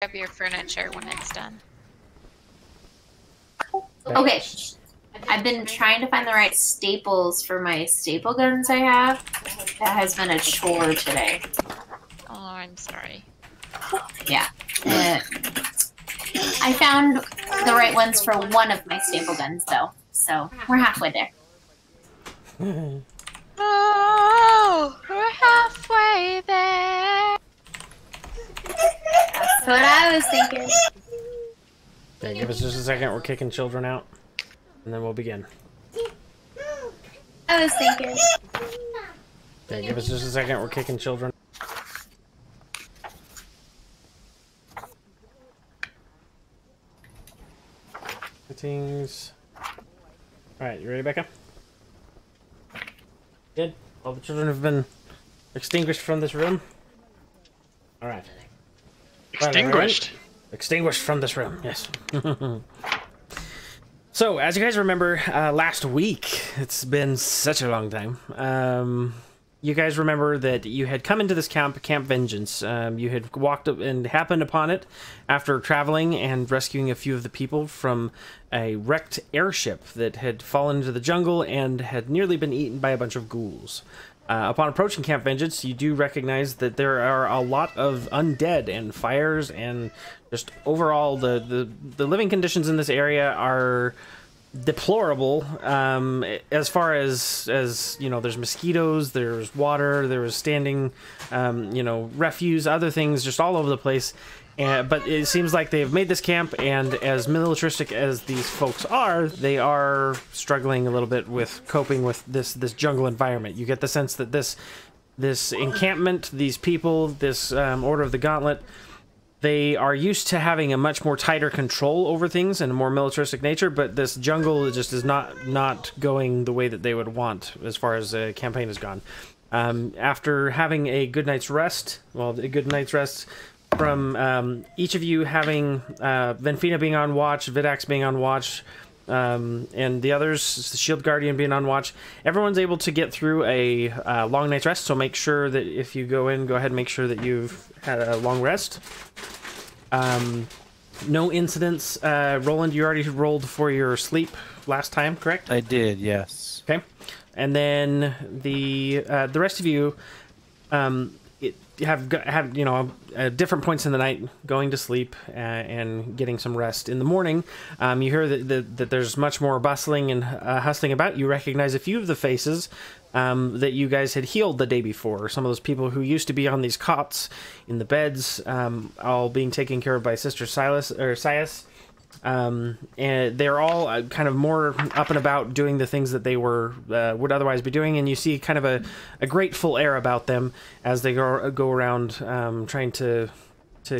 up your furniture when it's done. Okay. I've been trying to find the right staples for my staple guns I have. That has been a chore today. Oh, I'm sorry. Yeah. I found the right ones for one of my staple guns, though. So we're halfway there. Oh, we're halfway there. That's what I was thinking. Okay, give us just a second. We're kicking children out, and then we'll begin. I was thinking. Okay, give us just a second. We're kicking children. Settings. All right, you ready, Becca? Good. All the children have been extinguished from this room. All right. Extinguished? Extinguished from this room, yes. So, as you guys remember, last week, it's been such a long time, you guys remember that you had come into this Camp Vengeance. You had walked up and happened upon it after traveling and rescuing a few of the people from a wrecked airship that had fallen into the jungle and had nearly been eaten by a bunch of ghouls. Upon approaching Camp Vengeance, you do recognize that there are a lot of undead and fires, and just overall the living conditions in this area are deplorable. As far as you know, there's mosquitoes, there's water, there was standing, you know, refuse, other things just all over the place. But it seems like they've made this camp, and as militaristic as these folks are, they are struggling a little bit with coping with this jungle environment. You get the sense that this encampment, these people, this Order of the Gauntlet, they are used to having a much more tighter control over things and a more militaristic nature, but this jungle just is not going the way that they would want as far as the campaign has gone. After having a good night's rest, from each of you having Venfina being on watch, Vidax being on watch, and the others, the Shield Guardian being on watch, everyone's able to get through a long night's rest. So make sure that if you go in, go ahead and make sure that you've had a long rest. No incidents. Roland, you already rolled for your sleep last time, correct? I did, yes. Okay. And then the rest of you have you know, different points in the night going to sleep and getting some rest. In the morning, you hear that there's much more bustling and hustling about. You recognize a few of the faces that you guys had healed the day before. Some of those people who used to be on these cots in the beds, all being taken care of by Sister Sias. And they're all kind of more up and about doing the things that they would otherwise be doing, and you see kind of a grateful air about them as they go around trying to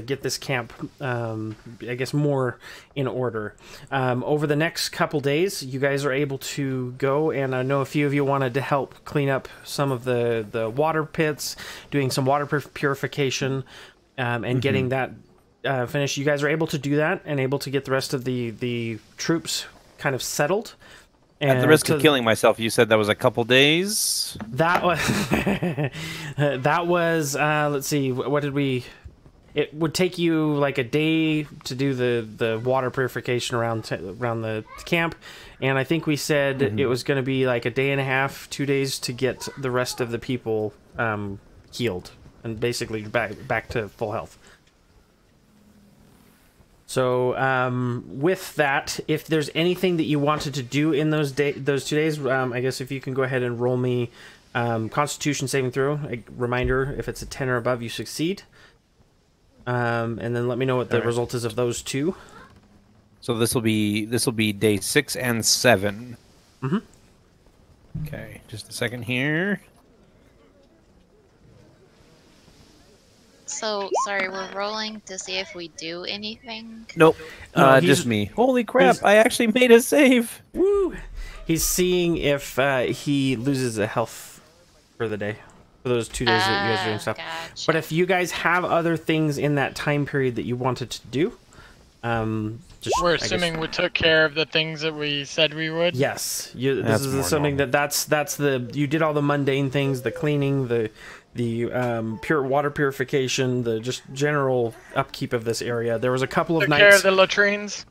get this camp, I guess, more in order. Over the next couple days, you guys are able to go, and I know a few of you wanted to help clean up some of the water pits, doing some water purification, and getting that finished. You guys are able to do that and able to get the rest of the troops kind of settled. And at the risk of killing myself, you said that was a couple days? That was that was let's see, what did we... It would take you like a day to do the water purification around the camp, and I think we said it was going to be like a day and a half, 2 days to get the rest of the people healed and basically back to full health. So with that, if there's anything that you wanted to do in those 2 days, I guess if you can go ahead and roll me Constitution saving throw. A reminder, if it's a 10 or above, you succeed. And then let me know what the result is of those two. So this will be day 6 and 7. Mm-hmm. Okay, just a second here. So, sorry, we're rolling to see if we do anything? Nope. No, just me. Holy crap, I actually made a save! Woo! He's seeing if he loses a health for the day. For those 2 days that you guys are doing stuff. Gotcha. But if you guys have other things in that time period that you wanted to do, We're assuming we took care of the things that we said we would. Yes, this That's is more assuming normal. that's the you did all the mundane things, the cleaning, the pure water purification, the just general upkeep of this area. There was a couple of Took nights care of the latrines.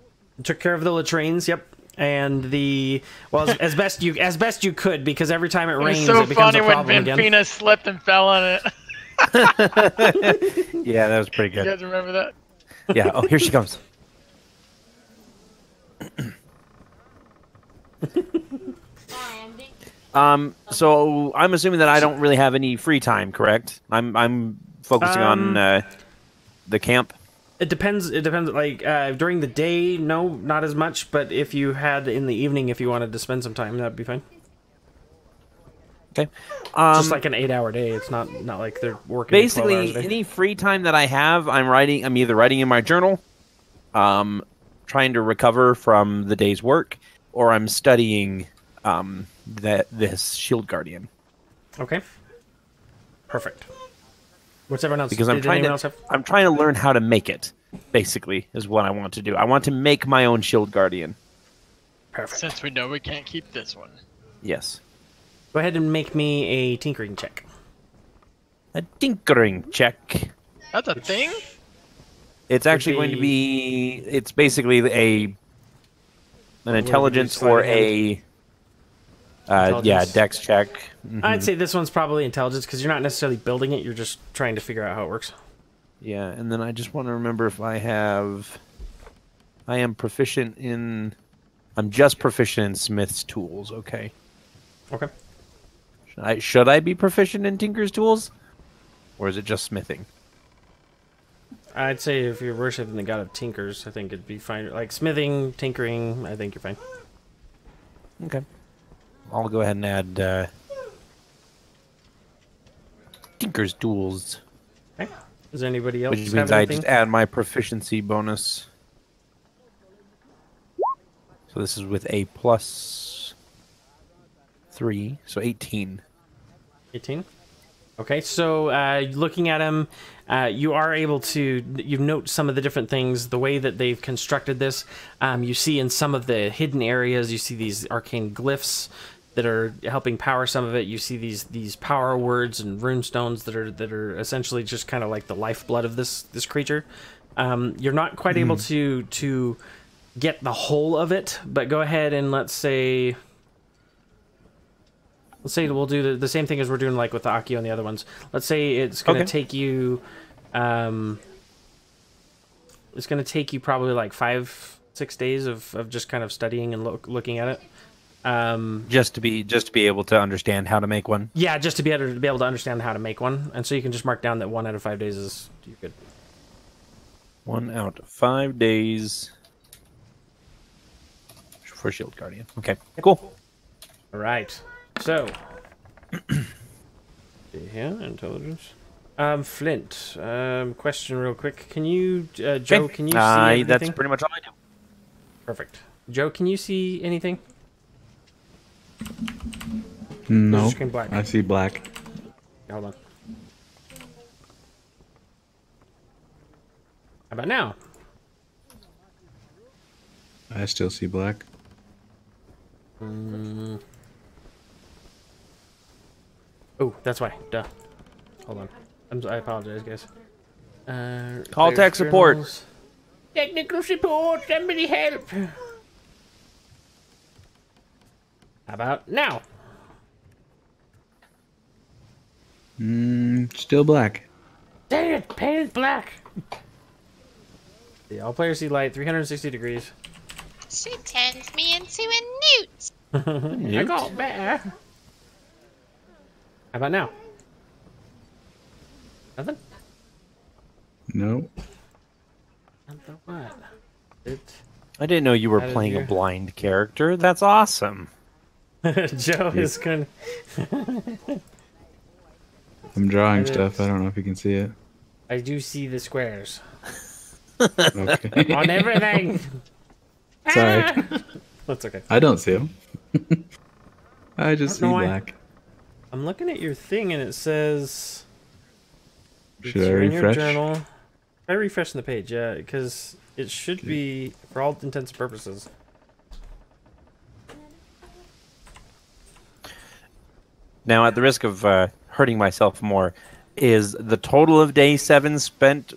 took care of the latrines. Yep. And as best you could, because every time it It was rains so it becomes funny a when problem again. Benfina slipped and fell on it. Yeah, that was pretty You good. guys remember that? Yeah. Oh, here she comes. So I'm assuming that I don't really have any free time, correct? I'm focusing on the camp. It depends. It depends. Like during the day, no, not as much. But if you had in the evening, if you wanted to spend some time, that'd be fine. Okay. Just like an 8-hour day. It's not like they're working 12 hours Basically, a day. any free time that I have, I'm either writing in my journal, trying to recover from the day's work, or I'm studying this shield guardian. Okay. Perfect. What's everyone else? Because Did anyone else have? I'm trying to learn how to make it. Basically, is what I want to do. I want to make my own shield guardian. Perfect. Since we know we can't keep this one. Yes. Go ahead and make me a tinkering check. A tinkering check. That's a thing? It's actually going to be. It's basically an intelligence or a. Intelligence. Dex check. I'd say this one's probably intelligence because you're not necessarily building it. You're just trying to figure out how it works. Yeah, and then I just want to remember if I have. I am proficient in. I'm just proficient in Smith's tools. Okay. Okay. Should I be proficient in Tinker's tools, or is it just smithing? I'd say if you're worshiping the god of tinkers, I think it'd be fine. Like smithing, tinkering, I think you're fine. Okay. I'll go ahead and add Tinker's tools, Okay. Does anybody else which have means I anything? just add my proficiency bonus. So this is with a +3, so 18. 18. Okay, so looking at him, you are able to you note some of the different things, the way that they've constructed this. You see in some of the hidden areas, you see these arcane glyphs that are helping power some of it. You see these power words and rune stones that are essentially just kind of like the lifeblood of this creature. You're not quite able to get the whole of it, but go ahead and let's say we'll do the same thing as we're doing like with the Akio and the other ones. Let's say it's going to take you it's going to take you probably like 5-6 days of just kind of studying and looking at it. Just to be able to understand how to make one. Yeah, just to be able to understand how to make one. And so you can just mark down that 1 out of 5 days is you're good. 1 out of 5 days for Shield Guardian. Okay, cool. All right. So, yeah, intelligence. Flint. Question real quick. Can you, Joe? Okay. Can you see anything? That's pretty much all I do. Perfect. Joe, can you see anything? No, Just screen black. I see black. Hold on. How about now? I still see black. Oh, that's why. Duh. Hold on. I apologize, guys. Call tech support. journals. Technical support. Somebody help. How about now? Still black. Dang it! Painted black. Yeah, all players see light. 360 degrees. She turns me into a newt. I got better. How about now? Nothing? No. Nothing what? It... I didn't know you were That is playing a you. blind character. That's awesome. Joe is going I'm drawing It stuff. is. I don't know if you can see it. I do see the squares. Okay. On everything! Sorry. Ah! That's okay. I don't see them. I just see know why. black. I'm looking at your thing and it says... Should I you're in your refresh? journal. Try refreshing the page, yeah, because it should be, for all intents and purposes. Now, at the risk of hurting myself more, is the total of day 7 spent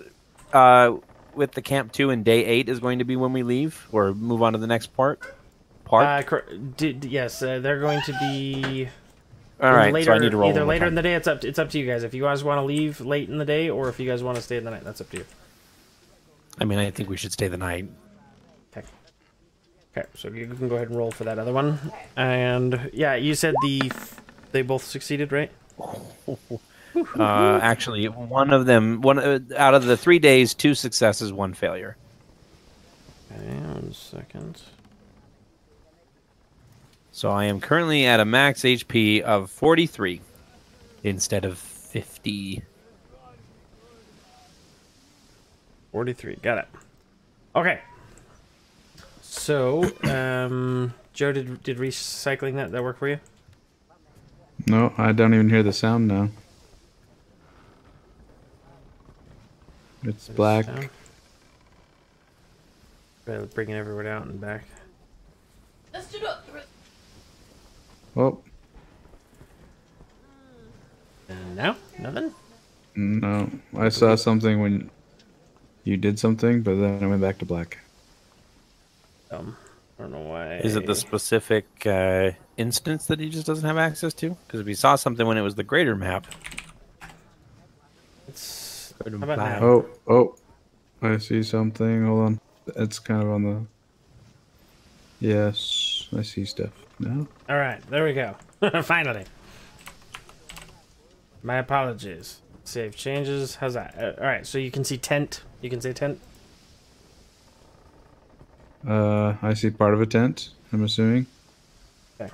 with the camp 2, and day 8 is going to be when we leave or move on to the next part? Yes, they're going to be. All right, later, so I need to roll either one more later in time. the day. It's up to you guys. If you guys want to leave late in the day, or if you guys want to stay in the night, that's up to you. I mean, I think we should stay the night. Okay. Okay, so you can go ahead and roll for that other one. And yeah, you said they both succeeded, right? Actually, one of them, out of the 3 days, 2 successes, 1 failure. Okay, 1 second. So I am currently at a max HP of 43 instead of 50. 43. Got it. Okay. So, Joe, did recycling that work for you? No, I don't even hear the sound now. It's black. Bringing everyone out and back. Oh, And now, nothing. no. I saw something when you did something, but then I went back to black. I don't know why. Is it the specific instance that he just doesn't have access to? Because we saw something when it was the greater map. It's How about now? Oh, I see something. Hold on. It's kind of on the... Yes, I see stuff now. All right, there we go. Finally. My apologies. Save changes. How's that? All right, so you can see tent. You can say tent. I see part of a tent, I'm assuming. Okay.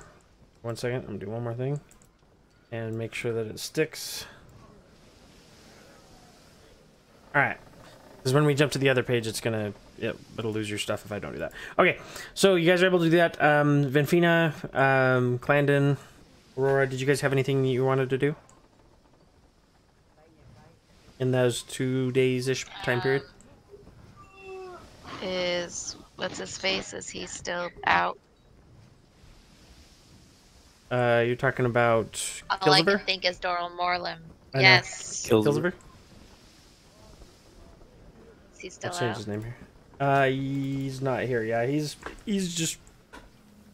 1 second. I'm gonna do one more thing, and make sure that it sticks. All right. Because when we jump to the other page, it's gonna it'll lose your stuff if I don't do that. Okay. So you guys are able to do that. Venfina, Clandon, Aurora. Did you guys have anything you wanted to do in those 2 days-ish time period? What's his face? Is he still out? You're talking about All I Kilziver? can think is Doral Morlem. I know. Yes. Kilziver? Is he still I'll change out? his name here. He's not here. Yeah, he's just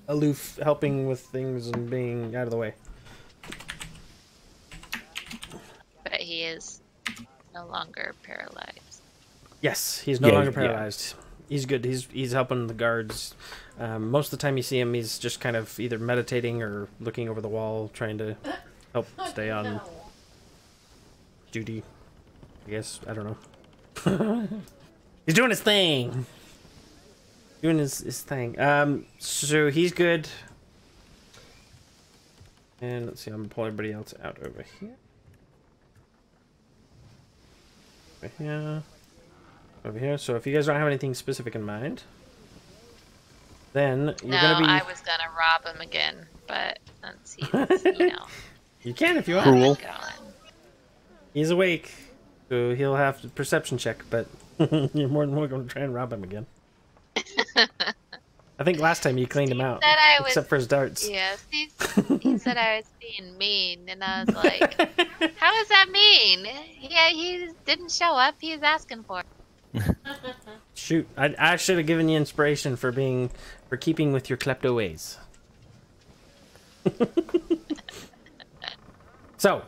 aloof, helping with things and being out of the way. But he is no longer paralyzed. Yes, he's no longer paralyzed. He's good. He's helping the guards. Most of the time you see him, he's just kind of either meditating or looking over the wall, trying to help stay on duty. I guess. I don't know. He's doing his thing. Doing his thing. So he's good. And let's see, I'm gonna pull everybody else out over here. Over here. Over here. So if you guys don't have anything specific in mind, then you're gonna be. I was gonna rob him again, but since he's, You can if you want. Cruel. He's awake, so he'll have to perception check, but you're more than welcome to try and rob him again. I think last time you cleaned him out, except for his darts. Yes, he said I was being mean, and I was like, "How is that mean? Yeah, he didn't show up. He was asking for it." Shoot, I should have given you inspiration for keeping with your klepto ways. So,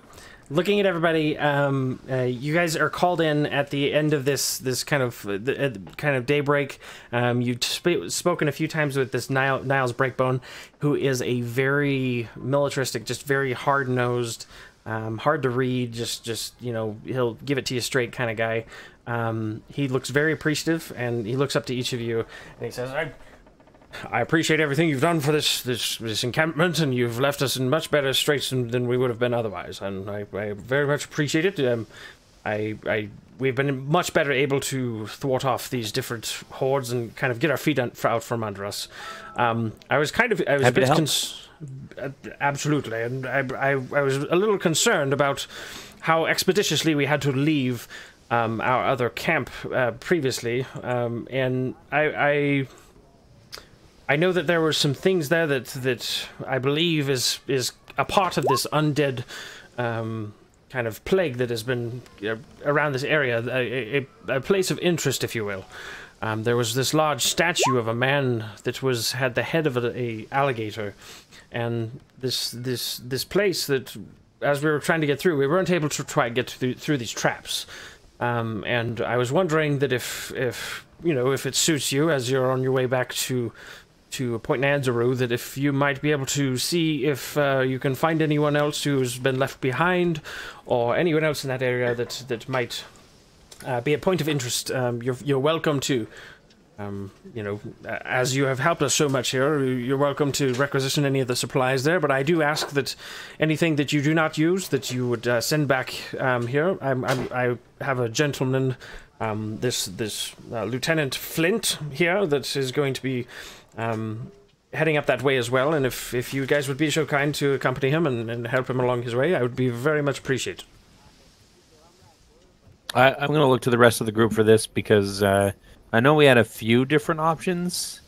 looking at everybody, you guys are called in at the end of this kind of daybreak. You've spoken a few times with this Niles Breakbone, who is a very militaristic, just very hard-nosed, hard to read, just he'll give it to you straight kind of guy. He looks very appreciative, and he looks up to each of you, and he says, I appreciate everything you've done for this encampment, and you've left us in much better straits than we would have been otherwise, and I very much appreciate it. We've been much better able to thwart off these different hordes and kind of get our feet out from under us. I was a bit absolutely, and I was a little concerned about how expeditiously we had to leave our other camp previously, and I know that there were some things there that I believe is a part of this undead kind of plague that has been around this area, a place of interest, if you will. There was this large statue of a man that had the head of a alligator, and this place that, as we were trying to get through, we weren't able to try and get through these traps. And I was wondering that if it suits you as you're on your way back to Point Nanzaru, that if you might be able to see if you can find anyone else who's been left behind, or anyone else in that area that might be a point of interest. You're welcome to, as you have helped us so much here, you're welcome to requisition any of the supplies there, but I do ask that anything that you do not use, that you would send back here. I have a gentleman, this Lieutenant Flint here, that is going to be heading up that way as well, and if you guys would be so kind to accompany him and help him along his way, I would be very much appreciated. I'm going to look to the rest of the group for this, because I know we had a few different options.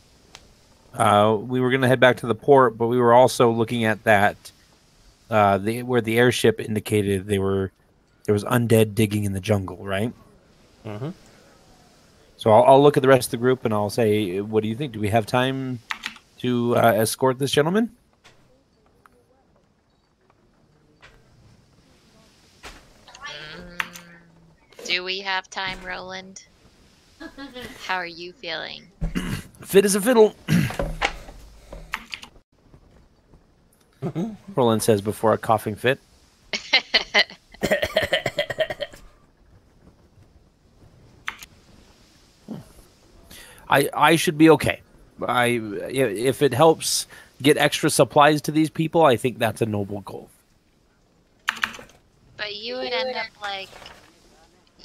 We were going to head back to the port, but we were also looking at that where the airship indicated there was undead digging in the jungle, right? Mm-hmm. So I'll look at the rest of the group and I'll say, what do you think? Do we have time to escort this gentleman? Do we have time, Roland? How are you feeling? Fit as a fiddle. Roland says before a coughing fit. I should be okay. If it helps get extra supplies to these people, I think that's a noble goal. But you would end up like,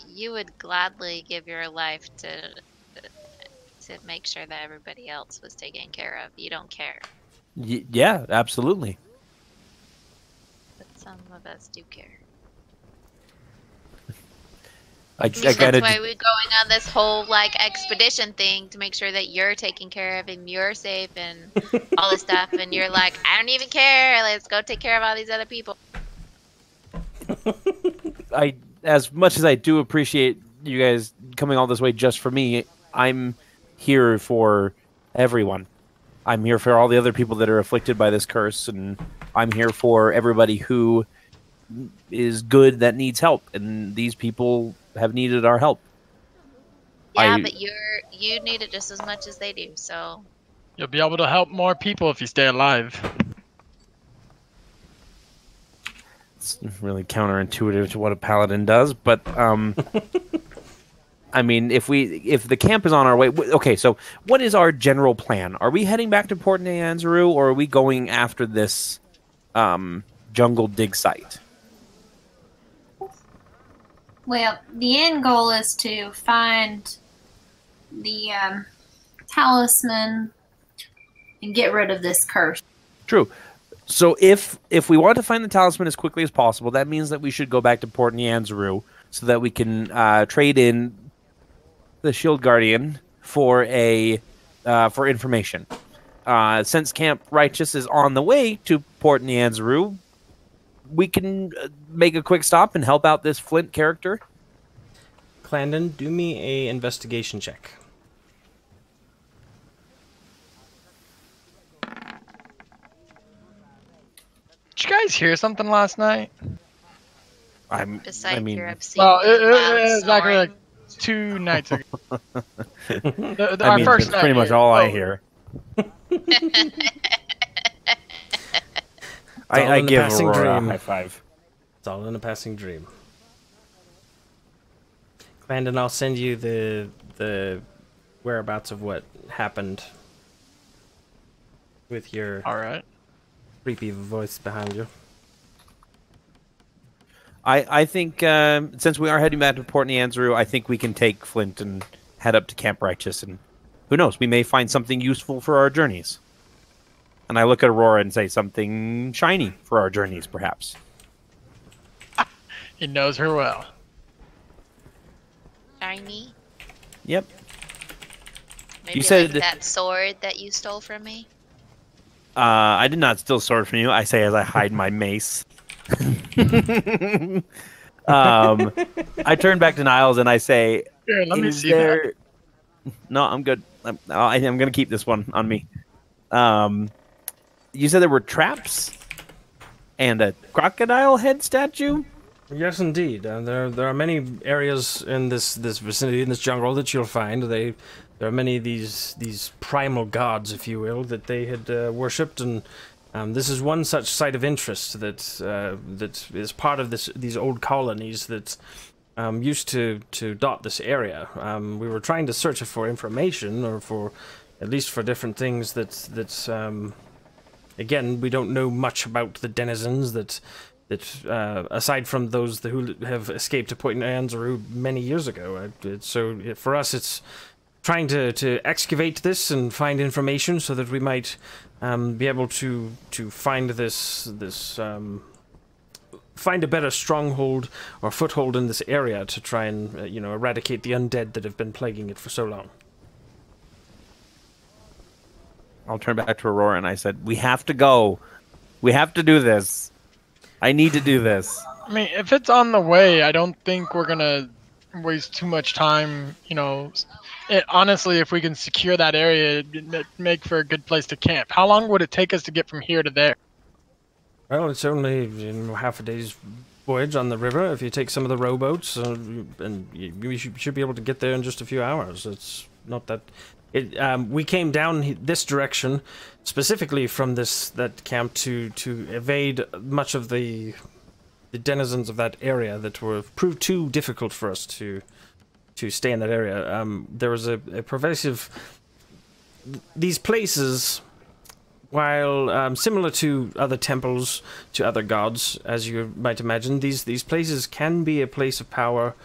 you would gladly give your life to make sure that everybody else was taken care of. You don't care. Yeah, absolutely. But some of us do care. That's why we're going on this whole like expedition thing, to make sure that you're taken care of and you're safe and all this stuff. And you're like, I don't even care. Let's go take care of all these other people. As much as I do appreciate you guys coming all this way just for me, I'm here for everyone. I'm here for all the other people that are afflicted by this curse, and I'm here for everybody who is good that needs help, and these people have needed our help. Yeah, but you need it just as much as they do, so You'll be able to help more people if you stay alive. It's really counterintuitive to what a paladin does, but I mean, if the camp is on our way, okay. So, what is our general plan? Are we heading back to Port Nyanzaru, or are we going after this jungle dig site? Well, the end goal is to find the talisman and get rid of this curse. True. So if we want to find the talisman as quickly as possible, that means that we should go back to Port Nyanzaru so that we can trade in the Shield Guardian for for information. Since Camp Righteous is on the way to Port Nyanzaru, we can make a quick stop and help out this Flint character. Clandon, do me a investigation check. Did you guys hear something last night? besides I mean, your obscene Well, it loud was like snoring. 2 nights ago. I Our mean, first that's pretty night much here. all I Oh, hear. all I in the give passing Aurora a dream. high five. It's all in a passing dream. Clandon, I'll send you the whereabouts of what happened with your All right. creepy voice behind you. I think since we are heading back to Port Nyanzaru, I think we can take Flint and head up to Camp Righteous, and who knows, we may find something useful for our journeys. And I look at Aurora and say something shiny for our journeys, perhaps. He knows her well. shiny. Yep. Maybe said- like that sword that you stole from me. I did not steal sword from you. I say as I hide my mace. I turn back to Niles and I say, Here, let me "Is see that. there?" No, I'm good. I'm going to keep this one on me. You said there were traps and a crocodile head statue. Yes, indeed. There are many areas in this vicinity, in this jungle, that you'll find. There are many of these primal gods, if you will, that they had worshipped, and this is one such site of interest that is part of these old colonies that used to dot this area. We were trying to search for information, or for at least for different things that again, we don't know much about the denizens that aside from those who have escaped to Point Anzaru many years ago. For us, it's trying to excavate this and find information so that we might be able to find find a better stronghold or foothold in this area to try and eradicate the undead that have been plaguing it for so long. I'll turn back to Aurora and I said, "We have to go. We have to do this. I need to do this." I mean, if it's on the way, I don't think we're gonna waste too much time. Honestly, if we can secure that area, it'd make for a good place to camp. How long would it take us to get from here to there? Well, it's only half a day's voyage on the river if you take some of the rowboats, and you should be able to get there in just a few hours. It's not that. We came down this direction specifically from that camp to evade much of the denizens of that area that proved too difficult for us to stay in that area. There was a pervasive. These places, while similar to other temples to other gods, as you might imagine, these places can be a place of power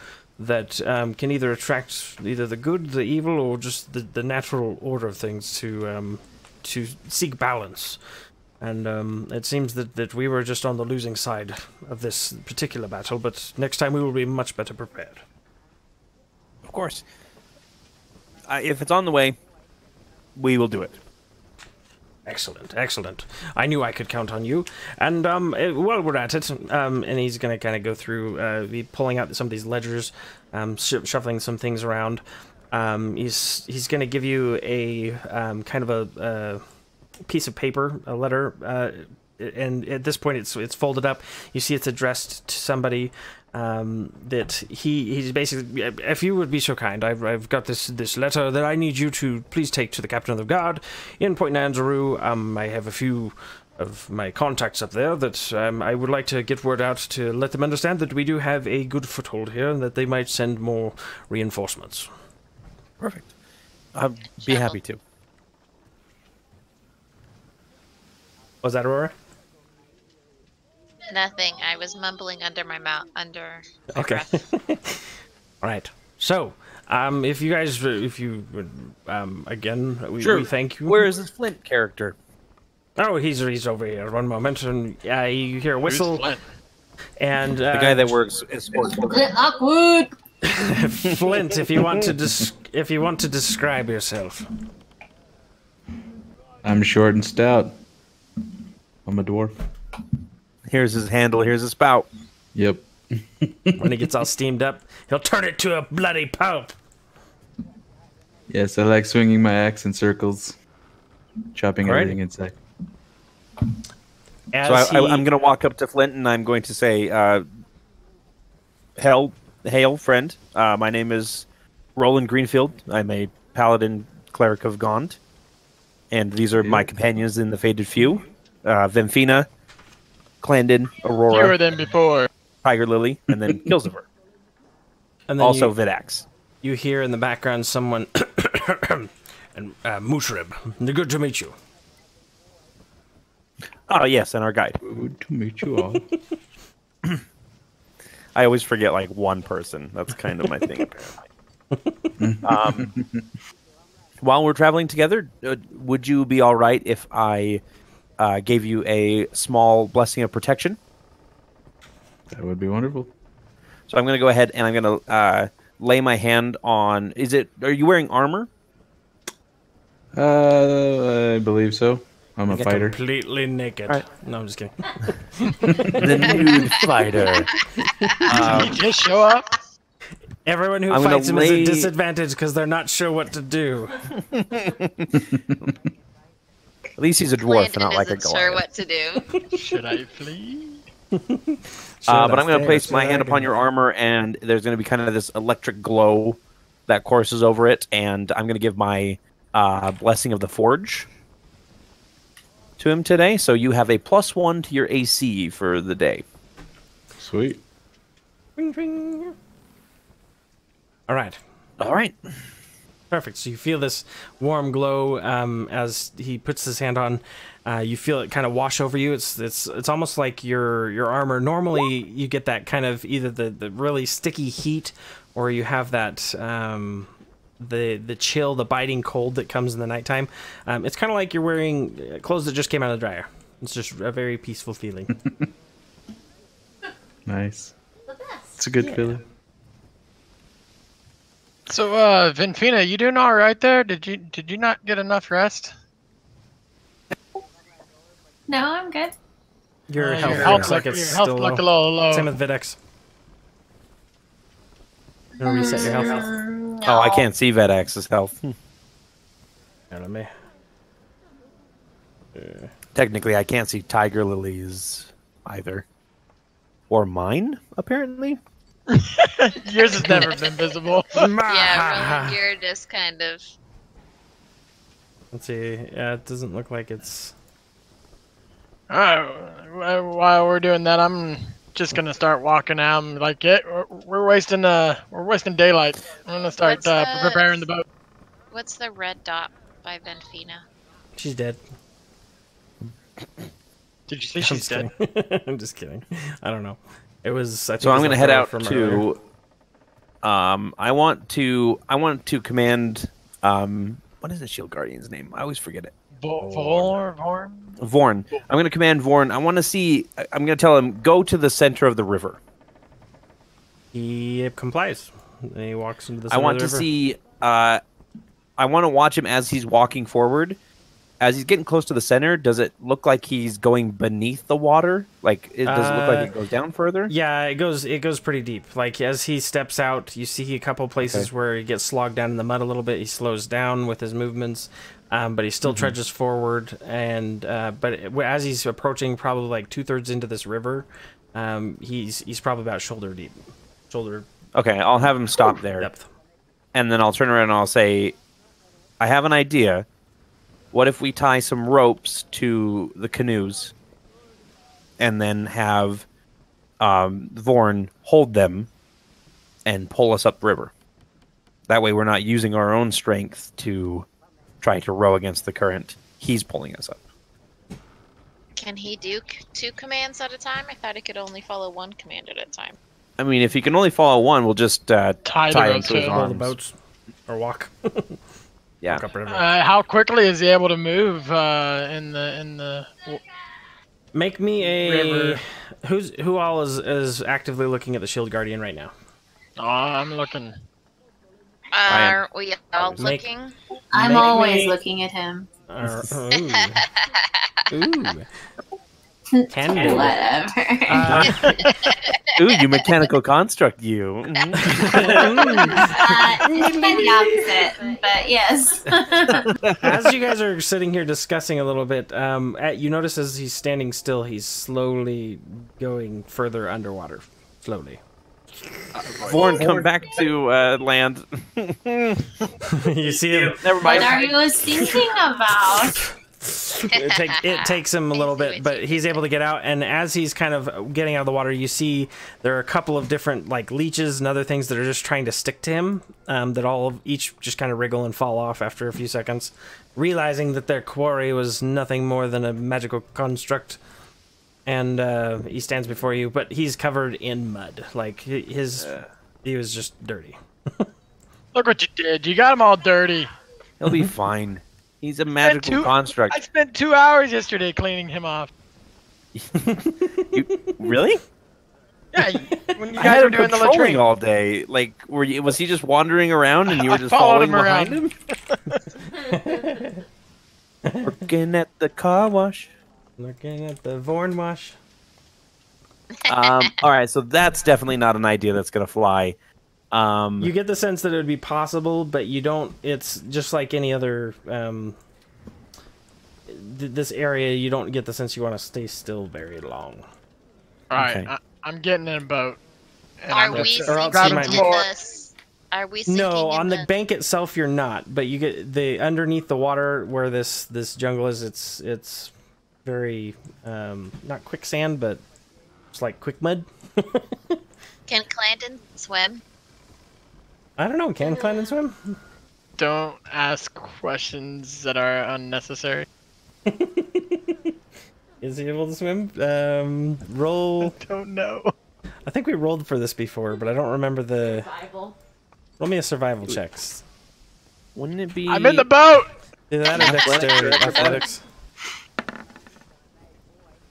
that can either attract either the good, the evil, or just the natural order of things to seek balance. And it seems that we were just on the losing side of this particular battle, but next time we will be much better prepared. Of course. If it's on the way, we will do it. Excellent, excellent. I knew I could count on you. And while we're at it, and he's going to kind of go through, be pulling out some of these ledgers, shuffling some things around. He's going to give you a kind of a piece of paper, a letter, and at this point it's folded up. You see it's addressed to somebody that he's basically, if you would be so kind, I've got this letter that I need you to please take to the captain of the guard in Point Nanzaru. I have a few of my contacts up there that I would like to get word out to let them understand that we do have a good foothold here and that they might send more reinforcements. Perfect. I'd be happy to. Was that Aurora? Nothing. I was mumbling under my mouth. Under my Okay. breath. All right. So, if you again, we thank you. Where is this Flint character? Oh, he's over here. One moment, and you hear a whistle, Who's Flint? and The guy that works as Awkward. Flint. If you want to describe yourself. I'm short and stout. I'm a dwarf. Here's his handle. Here's his spout. Yep. When he gets all steamed up, he'll turn it to a bloody pulp. Yes, I like swinging my axe in circles, chopping Alrighty. everything in sight. So I'm going to walk up to Flint and I'm going to say, hail, friend. My name is Roland Greenfield. I'm a paladin cleric of Gond. And these are my companions in the Faded Few. Vamfina, Clandon, Aurora, Fewer than before. Tiger Lily, and then Kilsiver. And then Also Vidax. you hear in the background someone and Mushrib. Good to meet you. Oh, yes, and our guide. Good to meet you all. I always forget, like, one person. That's kind of my thing, apparently. While we're traveling together, would you be all right if I gave you a small blessing of protection? That would be wonderful. So I'm going to go ahead and I'm going to lay my hand on. Are you wearing armor? I believe so. I'm a Okay. fighter. Completely naked. All right. No, I'm just kidding. The nude fighter. You just show up. Everyone who I'm gonna fights him is lay- at disadvantage because they're not sure what to do. At least he's a dwarf and Landon not like a isn't sure Goliath. what to do. Should I flee? Should But I I'm going to stay? place Should my I hand upon go? your armor, and there's going to be kind of this electric glow that courses over it, and I'm going to give my blessing of the forge to him today. So you have a +1 to your AC for the day. Sweet. Ring, ring. All right. All right. Perfect. So you feel this warm glow as he puts his hand on. You feel it kind of wash over you. It's almost like your armor. Normally, you get that kind of either the really sticky heat, or you have that the chill, the biting cold that comes in the nighttime. It's kind of like you're wearing clothes that just came out of the dryer. It's just a very peaceful feeling. Nice. It's a good feeling. So, Vinfina, you doing all right there? Did you not get enough rest? No, I'm good. Your health Your health looks like it's your health still looked a low. little low. Same with Videx. You wanna reset your health? No. Oh, I can't see Vedex's health. Here, let me. Technically, I can't see Tiger Lily's either. Or mine, apparently. Yours has never been visible. Yeah, Roland, you're just kind of. Let's see. Yeah, it doesn't look like it's. All right. While we're doing that, I'm just gonna start walking out. I'm like, yeah, we're wasting daylight. I'm gonna start What's the- preparing the boat. What's the red dot by Benfina? She's dead. Did you see I'm she's just dead? kidding. I'm just kidding. I don't know. It was. I think So it I'm was going to left head over out from earlier. to. I want to command. What is the Shield Guardian's name? I always forget it. Vorn. Vorn. I'm going to command Vorn. I want to see. I'm going to tell him go to the center of the river. He complies. And he walks into the. I center want of to the river. see. I want to watch him as he's walking forward. As he's getting close to the center, does it look like he's going beneath the water? Like, does it look like it goes down further? Yeah, it goes pretty deep. Like as he steps out, you see a couple places where he gets slogged down in the mud a little bit. He slows down with his movements, but he still trudges forward. And as he's approaching, probably like 2/3 into this river, he's probably about shoulder deep, shoulder Okay, I'll have him stop there, depth. and then I'll turn around and I'll say, "I have an idea. What if we tie some ropes to the canoes, and then have Vorn hold them and pull us upriver? That way, we're not using our own strength to try to row against the current. He's pulling us up." Can he do 2 commands at a time? I thought he could only follow 1 command at a time. I mean, if he can only follow one, we'll just tie the him rope to his to- Roll arms. the boats or walk. Yeah. Walk upriver. How quickly is he able to move in the? Make me a. River. Who all is actively looking at the Shield Guardian right now? Oh, I'm looking. I am. Are we all Make- looking? I'm Make always me- looking at him. Ooh. Can do. Whatever. Ooh, you mechanical construct, you. Mhm. It's kind of the opposite, but yes. As you guys are sitting here discussing a little bit, you notice as he's standing still, he's slowly going further underwater. Slowly. Vorn, come back to land. You see him. Never What mind. are you thinking about? It takes him a little bit, but he's able to get out. And as he's kind of getting out of the water, you see there are a couple of different like leeches and other things that are just trying to stick to him. That each just kind of wriggle and fall off after a few seconds, realizing that their quarry was nothing more than a magical construct. And he stands before you, but he's covered in mud. Like he was just dirty. Look what you did. You got him all dirty. He'll be fine. He's a magical I construct. spent 2 hours yesterday cleaning him off. Really? Yeah, Yeah, when you I guys had were him doing the patrolling latrine. all day. Like, was he just wandering around and you were I just followed following him behind around. him? Working at the car wash. Looking at the Vorn wash. All right, so that's definitely not an idea that's gonna fly. You get the sense that it would be possible, but you don't. It's just like any other. This area, you don't get the sense you want to stay still very long. All right, Okay. I'm getting in a boat. And Are I'm we just or else sinking you in might be- this? Are we sinking No, in on the this? bank itself, you're not. But you get the underneath the water where this jungle is. It's very not quicksand, but it's like quick mud. Can Clandon swim? I don't know. Can Clan and swim? Don't ask questions that are unnecessary. Is he able to swim? Roll. Don't know. I think we rolled for this before, but I don't remember the. Survival. Roll me a survival checks. Wouldn't it be? I'm in the boat. Is that a dexterity athletics?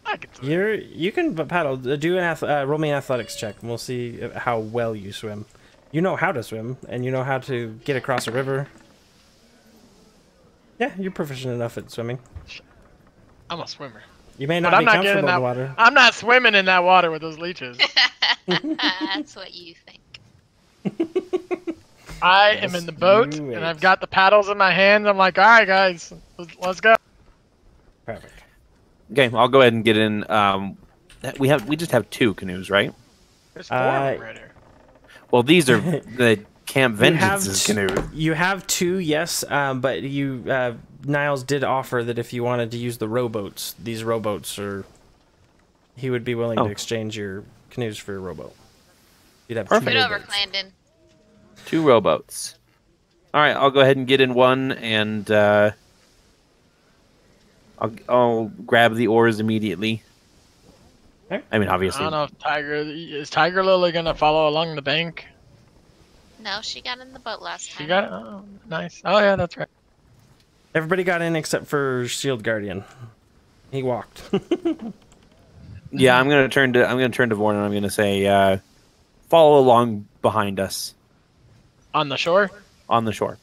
I can swim. You can paddle. Do an roll me an athletics check, and we'll see how well you swim. You know how to swim, and you know how to get across a river. Yeah, you're proficient enough at swimming. I'm a swimmer. You may But not I'm be not comfortable getting in that. the water. I'm not swimming in that water with those leeches. That's what you think. I am in the boat, you and wait. I've got the paddles in my hands. I'm like, all right, guys, let's go. Perfect. Okay, I'll go ahead and get in. We just have 2 canoes, right? There's 4 of them right here. Well, these are the Camp Vengeance's t- canoes. You have 2, yes, but you Niles did offer that if you wanted to use the rowboats, these rowboats are. He would be willing to exchange your canoes for your rowboat. You'd have 2 Put over, rowboats. Clandon. 2 rowboats. All right, I'll go ahead and get in one, and I'll grab the oars immediately. Okay. I mean, I obviously. don't know if Tiger Lily gonna follow along the bank. No, she got in the boat last time. You got it. Oh, nice. Oh yeah, that's right. Everybody got in except for Shield Guardian. He walked. Yeah, I'm gonna turn to Vorn, and I'm gonna say, follow along behind us On the shore. on the shore.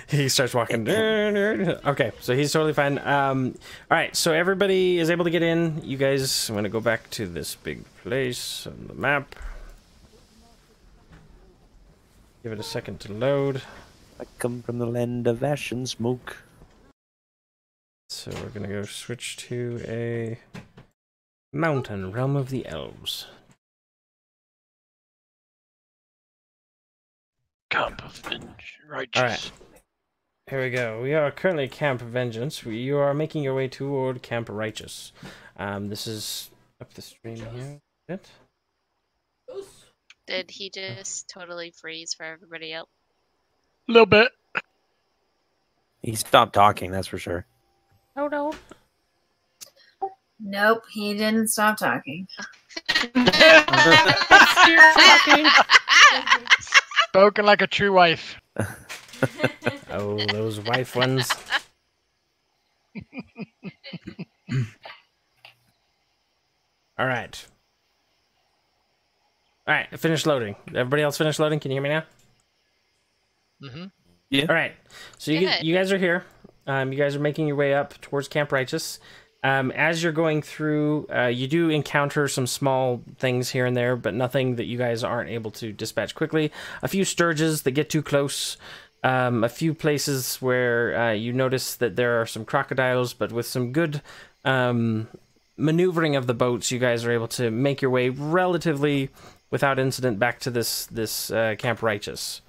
He starts walking. Okay, so he's totally fine. All right, so everybody is able to get in. You guys, I'm going to go back to this big place on the map. Give it a second to load. I come from the land of ash and smoke. So we're going to go switch to a mountain, realm of the elves. Camp of Righteous. All right. Here we go. We are currently at Camp Vengeance. You are making your way toward Camp Righteous. This is up the stream here. Bit. Did he just totally freeze for everybody else? A little bit. He stopped talking, that's for sure. Oh no. Nope, he didn't stop talking. Spoken like a true wife. Oh, those wife ones. All right. All right, finish loading. Everybody else finish loading? Can you hear me now? Mm-hmm. Yeah. All right. So you guys are here. You guys are making your way up towards Camp Righteous. As you're going through, you do encounter some small things here and there, but nothing that you guys aren't able to dispatch quickly. A few sturges that get too close. A few places where you notice that there are some crocodiles, but with some good maneuvering of the boats, you guys are able to make your way relatively without incident back to this Camp Righteous.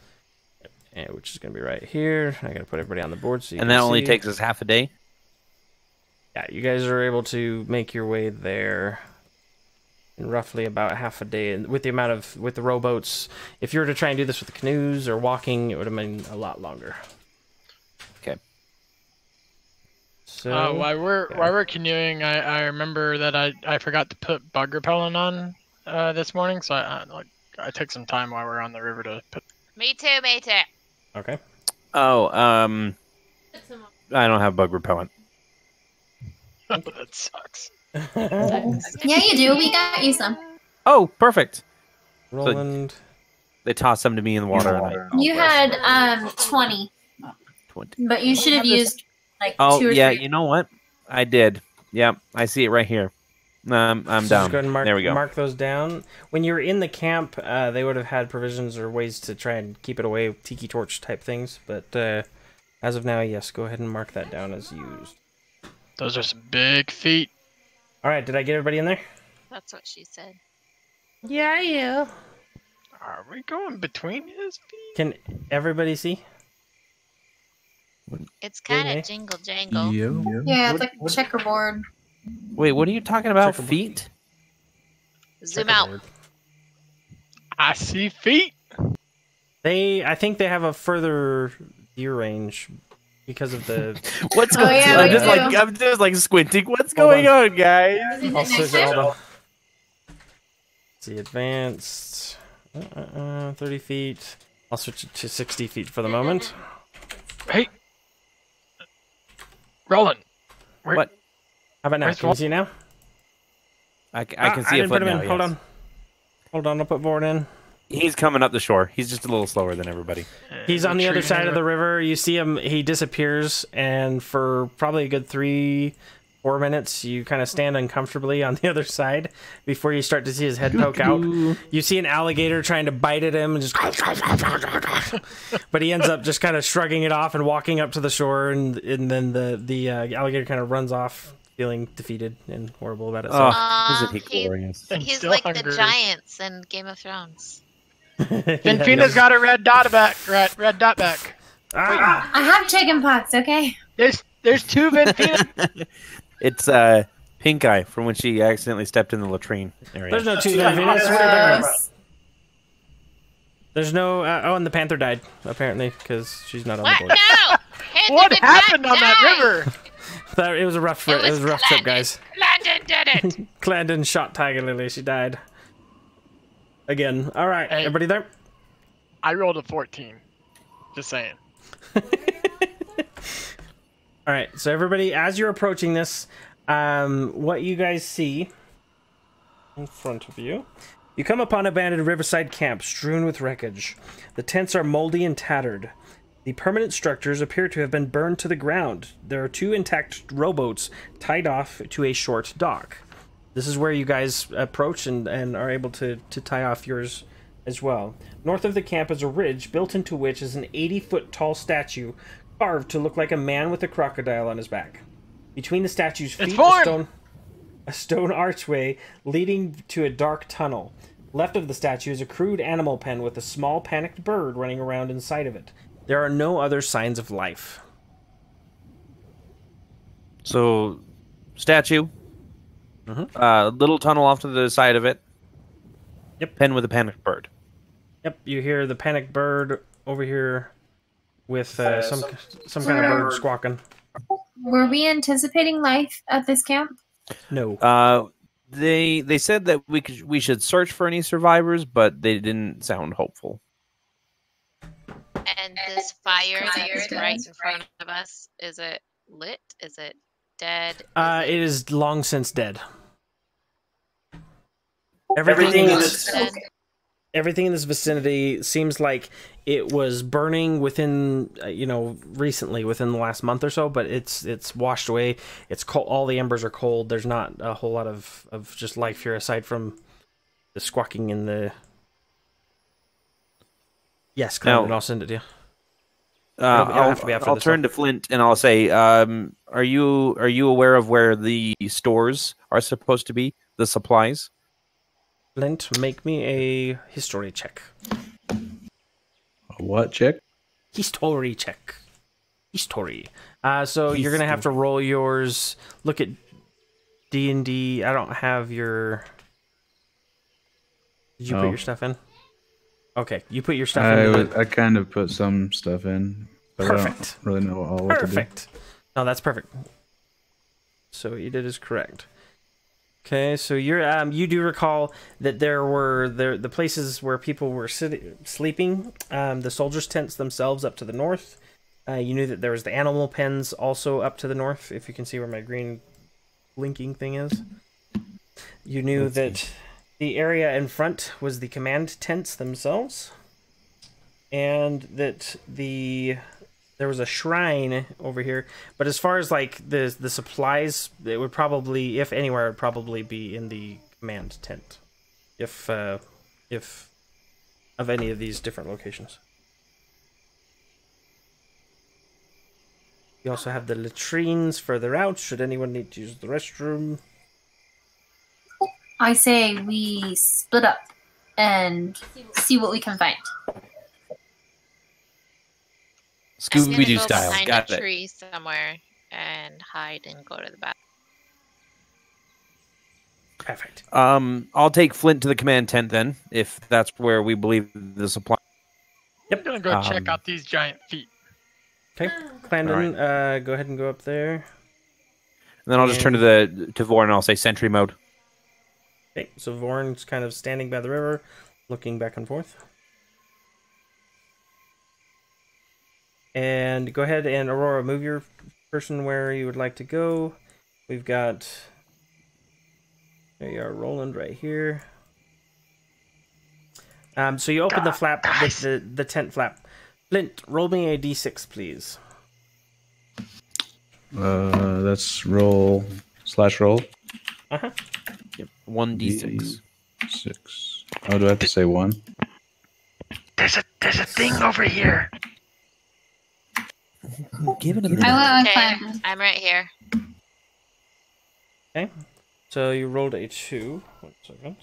Which is going to be right here. I got to put everybody on the board so you And can that only see. takes us half a day. Yeah, you guys are able to make your way there in roughly about half a day. And with the amount of with the rowboats, if you were to try and do this with the canoes or walking, it would have been a lot longer. Okay. So While we're canoeing, I remember that I forgot to put bug repellent on this morning, so I took some time while we're on the river to put. Me too, me too. okay. Oh, I don't have bug repellent. That sucks. Yeah, you do. We got you some. Oh, perfect. Roland. They toss them to me in the water. And You had 20, 20. but you should have used like Oh, 2 or yeah, 3. you know what? I did. Yeah, I see it right here. I'm So down. just go ahead and There we go. mark those down. When you were in the camp, they would have had provisions or ways to try and keep it away, tiki torch type things. But as of now, yes, go ahead and mark that down as used. Those are some big feet. All right, did I get everybody in there? That's what she said. Yeah. Are we going between his feet? Can everybody see? It's kind Okay. of jingle jangle. Yeah, it's like a checkerboard. Wait, what are you talking about? Checkerboard. Feet? Zoom out. Checkerboard. I see feet. I think they have a further view range because of the. What's Oh, going yeah, on? we do. I'm just like squinting. What's Hold going on, guys? I'll switch it. Hold on. Let's see, advanced. 30 feet. I'll switch it to 60 feet for the moment. Hey, Roland. What? How about now? Where's Can you see now? I can see I a didn't foot put him now. in. Hold yes. on. Hold on. I'll put board in. He's coming up the shore. He's just a little slower than everybody. He's on the other side of the river. You see him. He disappears, and for probably a good 3-4 minutes, you kind of stand uncomfortably on the other side before you start to see his head poke out. You see an alligator trying to bite at him, and just. But he ends up just kind of shrugging it off and walking up to the shore, and then the alligator kind of runs off, feeling defeated and horrible about it. So. Isn't he glorious? And He's still like hungry. the giants in Game of Thrones. Finfina's got a red dot back. Red dot back. Ah! I have chicken pox, okay? There's 2 Finfina. It's Pink Eye from when she accidentally stepped in the latrine area. There's no 2 Venus. What are you talking about? There's no. And the panther died apparently because she's not on What? the board. No! Panther What did happened not on that die! river? It was a rough. It was a rough trip, guys. Landon did it! Clandon shot Tiger Lily. She died. Again. All right, Hey. everybody there? I rolled a 14. Just saying. All right, so everybody, as you're approaching this, what you guys see in front of you, you come upon an abandoned riverside camp strewn with wreckage. The tents are moldy and tattered. The permanent structures appear to have been burned to the ground. There are 2 intact rowboats tied off to a short dock. This is where you guys approach and are able to tie off yours as well. North of the camp is a ridge, built into which is an 80-foot tall statue carved to look like a man with a crocodile on his back. Between the statue's feet, a stone archway leading to a dark tunnel. Left of the statue is a crude animal pen with a small panicked bird running around inside of it. There are no other signs of life. So, statue. Little tunnel off to the side of it. Yep. Pen with a panicked bird. Yep, you hear the panicked bird over here with some kind of bird squawking. Were we anticipating life at this camp? No. They said that we should search for any survivors, but they didn't sound hopeful. And this fire that's right in front of us, is it lit? Is it dead? It is long since dead. Everything in this vicinity seems like it was burning within, recently, within the last month or so, but it's washed away. It's cold. All the embers are cold. There's not a whole lot of just life here aside from the squawking and the. Yes, Clement, I'll send it to you. I'll turn to Flint and I'll say, are you aware of where the stores are supposed to be? The supplies? Flint, make me a history check. A what check? History check. History. So you're gonna have to roll yours. Look at D&D. I don't have your. Did you put your stuff in? Okay, you put your stuff in. I kind of put some stuff in, but Perfect. I don't really know all what to do. Perfect. No, that's perfect. So what you did is correct. Okay, so you do recall that there were the places where people were sleeping, the soldiers' tents themselves up to the north. You knew that there was the animal pens also up to the north, if you can see where my green blinking thing is. You knew that the area in front was the command tents themselves, and that there was a shrine over here. But as far as like the supplies, it would probably, if anywhere, it would probably be in the command tent, if of any of these different locations. You also have the latrines further out, should anyone need to use the restroom. I say we split up and see what we can find. I'm gonna Scooby-Doo go style. behind Got a it. tree somewhere and hide and go to the bathroom. Perfect. I'll take Flint to the command tent then, if that's where we believe the supply. I'm gonna go check out these giant feet. Okay, Clandon, go ahead and go up there. And then I'll just turn to Vorn and I'll say sentry mode. Okay, so Vorn's kind of standing by the river, looking back and forth. And go ahead and Aurora, move your person where you would like to go. We've got, there you are, Roland right here. So you open the flap, the tent flap. Flint, roll me a d6, please. That's roll / roll. Uh-huh. Yep. 1d6. 6. Oh, do I have to say 1? There's a thing over here. Give it a I minute. went with Okay, Clandon. I'm right here. Okay. So you rolled a 2. 1 second.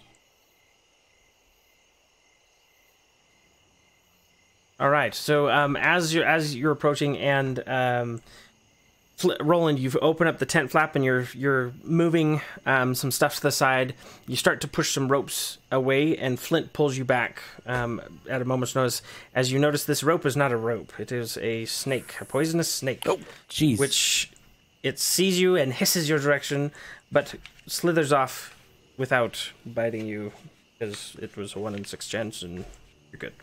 All right. So as you're approaching, and Roland, you've opened up the tent flap and you're moving some stuff to the side. You start to push some ropes away, and Flint pulls you back at a moment's notice. As you notice, this rope is not a rope; it is a snake, a poisonous snake. Oh, jeez. Which it sees you and hisses your direction, but slithers off without biting you, because it was a 1 in 6 chance, and you're good.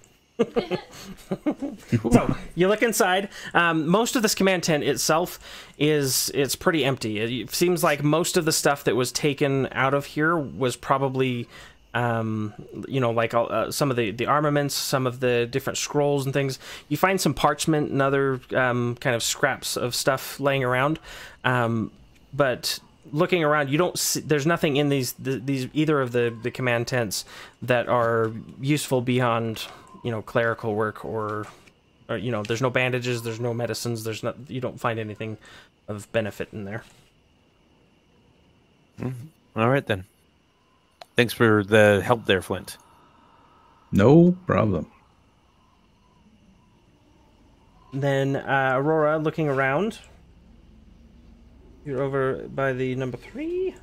So you look inside. Most of this command tent itself it's pretty empty. It seems like most of the stuff that was taken out of here was probably like some of the armaments, some of the different scrolls and things. You find some parchment and other kind of scraps of stuff laying around, but looking around, you don't see, there's nothing in these either of the command tents that are useful beyond clerical work, or there's no bandages, there's no medicines, you don't find anything of benefit in there. All right then. Thanks for the help there, Flint. No problem. Then Aurora, looking around, you're over by the number 3.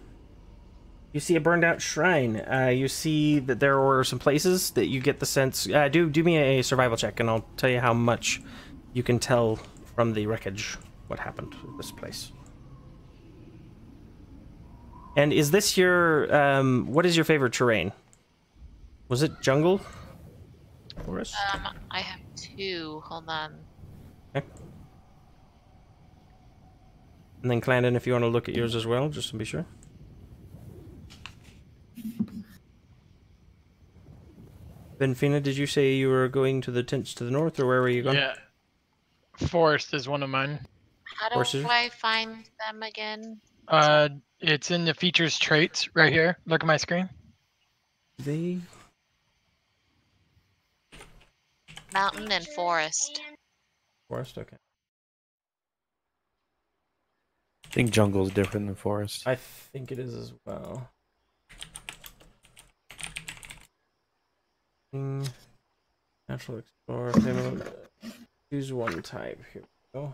You see a burned out shrine. You see that there were some places that you get the sense. Do me a survival check, and I'll tell you how much you can tell from the wreckage what happened to this place. And is this your what is your favorite terrain? Was it jungle? Forest? I have 2. Hold on. Okay. And then Clandon, if you want to look at yours as well, just to be sure. Benfina, did you say you were going to the tents to the north, or where were you going? Yeah. Forest is one of mine. How do Horses? I find them again? It's in the features traits right here. Look at my screen. They... Mountain and forest. Forest, okay. I think jungle is different than forest. I think it is as well. Natural explorer. Choose one type. Here we go.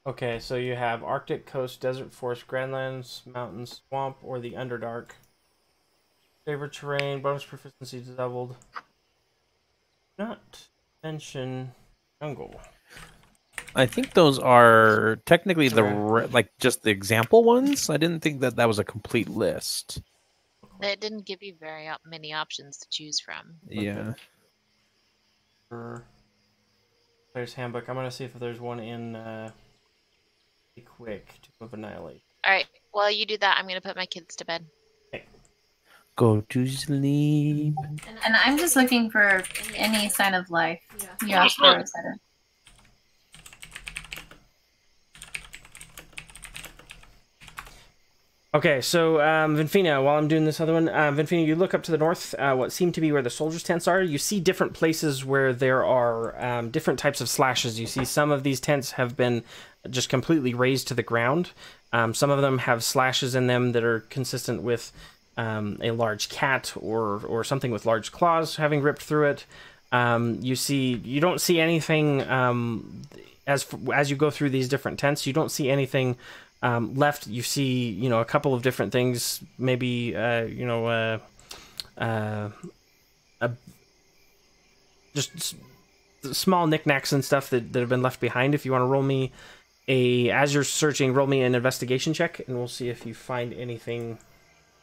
Okay, so you have Arctic coast, desert, forest, grandlands, mountains, swamp, or the Underdark. Favorite terrain, bonus proficiency doubled. Not mention jungle. I think those are technically just the example ones. I didn't think that was a complete list. It didn't give you very many options to choose from. Yeah. Jungle Player's Handbook. I'm gonna see if there's one in Quick to Annihilate. All right. While you do that, I'm gonna put my kids to bed. Go to sleep. And I'm just looking for any sign of life. Yeah, sure. Okay, so Vinfina, while I'm doing this other one, Vinfina, you look up to the north, what seem to be where the soldiers' tents are. You see different places where there are different types of slashes. You see some of these tents have been just completely razed to the ground. Some of them have slashes in them that are consistent with a large cat or something with large claws having ripped through it. You don't see anything as you go through these different tents. You don't see anything left. You see, a couple of different things. Maybe just small knickknacks and stuff that have been left behind. If you want to roll me as you're searching, roll me an investigation check, and we'll see if you find anything.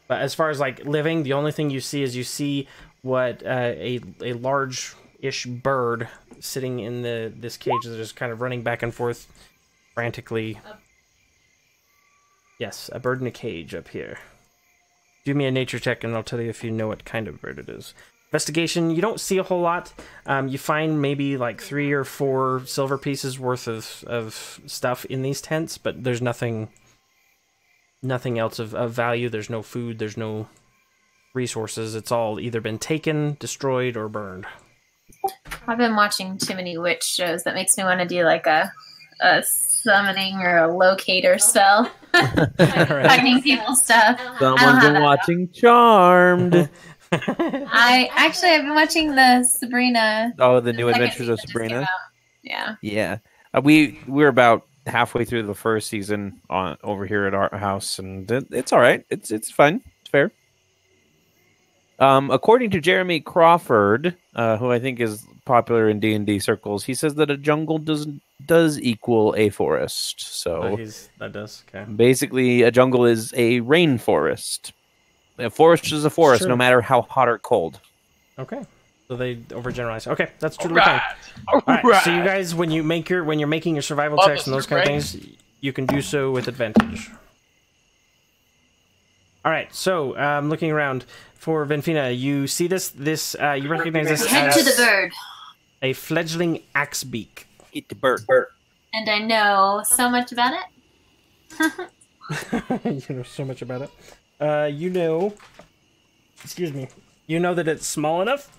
But as far as like living, the only thing you see what a large-ish bird sitting in this cage that is kind of running back and forth frantically. Yes, a bird in a cage up here. Do me a nature check, and I'll tell you if you know what kind of bird it is. Investigation, you don't see a whole lot. You find maybe like 3 or 4 silver pieces worth of stuff in these tents, but there's nothing else of value. There's no food, there's no resources. It's all either been taken, destroyed, or burned. I've been watching too many witch shows. That makes me want to do like a summoning or a locator spell. Finding people's stuff. Someone's been watching Charmed. I've been watching the Sabrina. Oh, the New Adventures of Sabrina. Yeah. Yeah. We're about halfway through the first season over here at our house, and it's all right. It's fun. It's fair. According to Jeremy Crawford, who I think is popular in D&D circles, he says that a jungle does equal a forest. So that does. Okay. Basically, a jungle is a rainforest. A forest is a forest, Sure. no matter how hot or cold. Okay. So they overgeneralize. Okay, that's totally fine. All right. So you guys, when you're making your survival checks and those kind of things, you can do so with advantage. All right. So looking around for Vinfina, you see this. You recognize this Head as to the bird. a fledgling axebeak. Eat the bird. And I know so much about it. You know so much about it. Excuse me. You know that it's small enough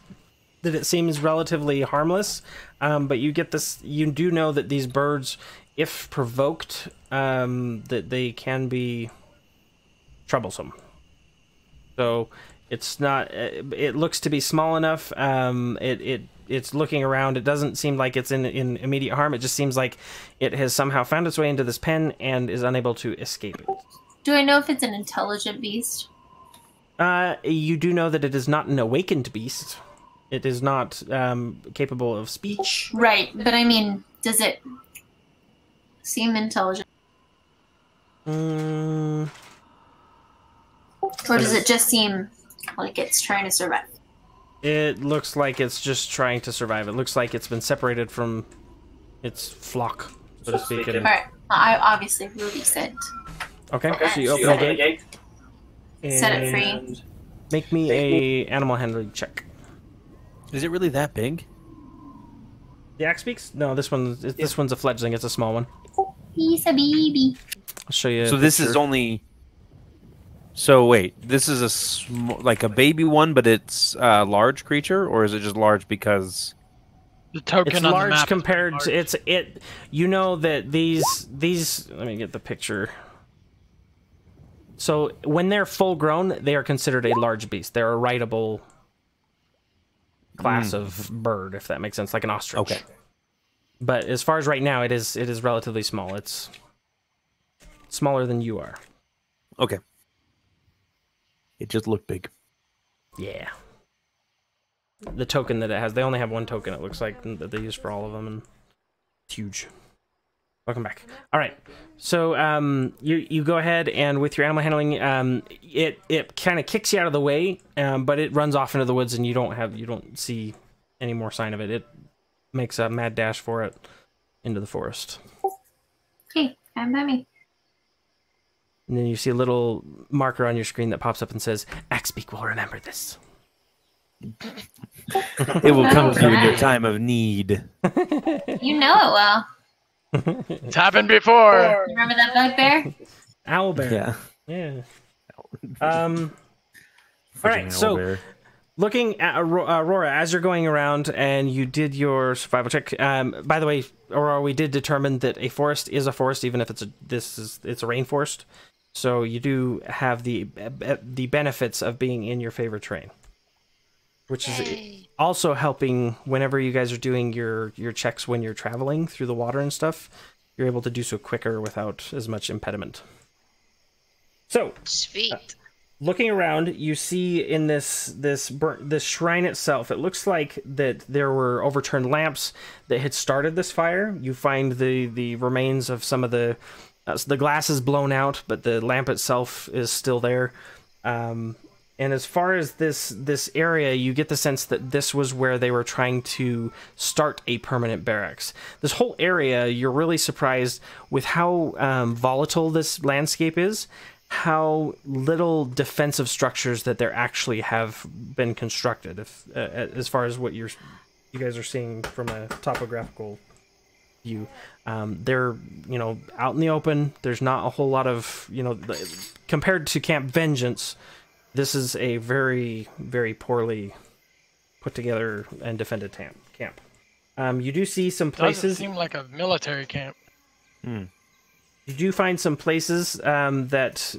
that it seems relatively harmless, but you get this. You do know that these birds, if provoked, that they can be troublesome. So it's not. It looks to be small enough. It's looking around. It doesn't seem like it's in immediate harm. It just seems like it has somehow found its way into this pen and is unable to escape it. Do I know if it's an intelligent beast? You do know that it is not an awakened beast. It is not capable of speech. Right, but I mean, does it seem intelligent? Or does it just seem like it's trying to survive? It looks like it's just trying to survive. It looks like it's been separated from its flock, so to speak. Alright, I obviously release it. Okay, so you open the gate. Set it free. Make me a animal handling check. Is it really that big? The axe speaks? No, this one's a fledgling. It's a small one. He's a baby. I'll show you. So this is only. So wait, this is like a baby one, but it's a large creature, or is it just large because the token it's on large the map compared large. to it? You know that these. Let me get the picture. So when they're full grown, they are considered a large beast. They're a rideable class of bird, if that makes sense, like an ostrich. Okay. But as far as right now, it is relatively small. It's smaller than you are. Okay. It just looked big. Yeah. The token that it has, they only have one token, it looks like, that they use for all of them, and it's huge. Welcome back. All right. So you go ahead, and with your animal handling, it kind of kicks you out of the way, but it runs off into the woods, and you don't see any more sign of it. makes a mad dash for it into the forest. Okay, come by me. And then you see a little marker on your screen that pops up and says, Axbeak will remember this. It will come to you in your time of need. You know it well. It's happened before. You remember that bugbear? Owlbear. Yeah. Yeah. All right, so looking at Aurora, as you're going around and you did your survival check. By the way, Aurora, we did determine that a forest is a forest, even if it's a rainforest. So you do have the benefits of being in your favorite terrain, which is also helping whenever you guys are doing your checks when you're traveling through the water and stuff. You're able to do so quicker without as much impediment. So Sweet. Looking around, you see in this shrine itself, it looks like that there were overturned lamps that had started this fire. You find the remains of some of the glass is blown out, but the lamp itself is still there. And as far as this area, you get the sense that this was where they were trying to start a permanent barracks. This whole area, you're really surprised with how volatile this landscape is. How little defensive structures that there actually have been constructed, as far as what you guys are seeing from a topographical view. They're out in the open. There's not a whole lot of compared to Camp Vengeance. This is a very, very poorly put together and defended camp. You do see some places. Doesn't seem like a military camp. You do find some places that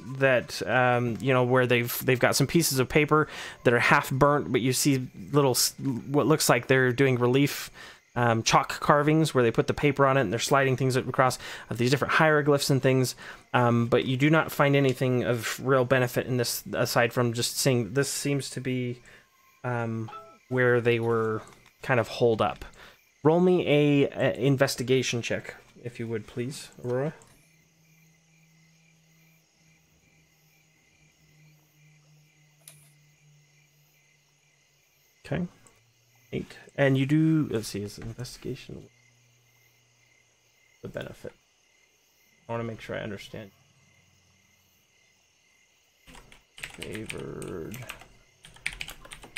where they've got some pieces of paper that are half burnt, but you see little what looks like they're doing relief chalk carvings where they put the paper on it and they're sliding things across of these different hieroglyphs and things. But you do not find anything of real benefit in this aside from just seeing this seems to be where they were kind of holed up. Roll me a investigation check, if you would, please, Aurora. Okay. 8. And you do, let's see, is investigation the benefit? I want to make sure I understand. Favored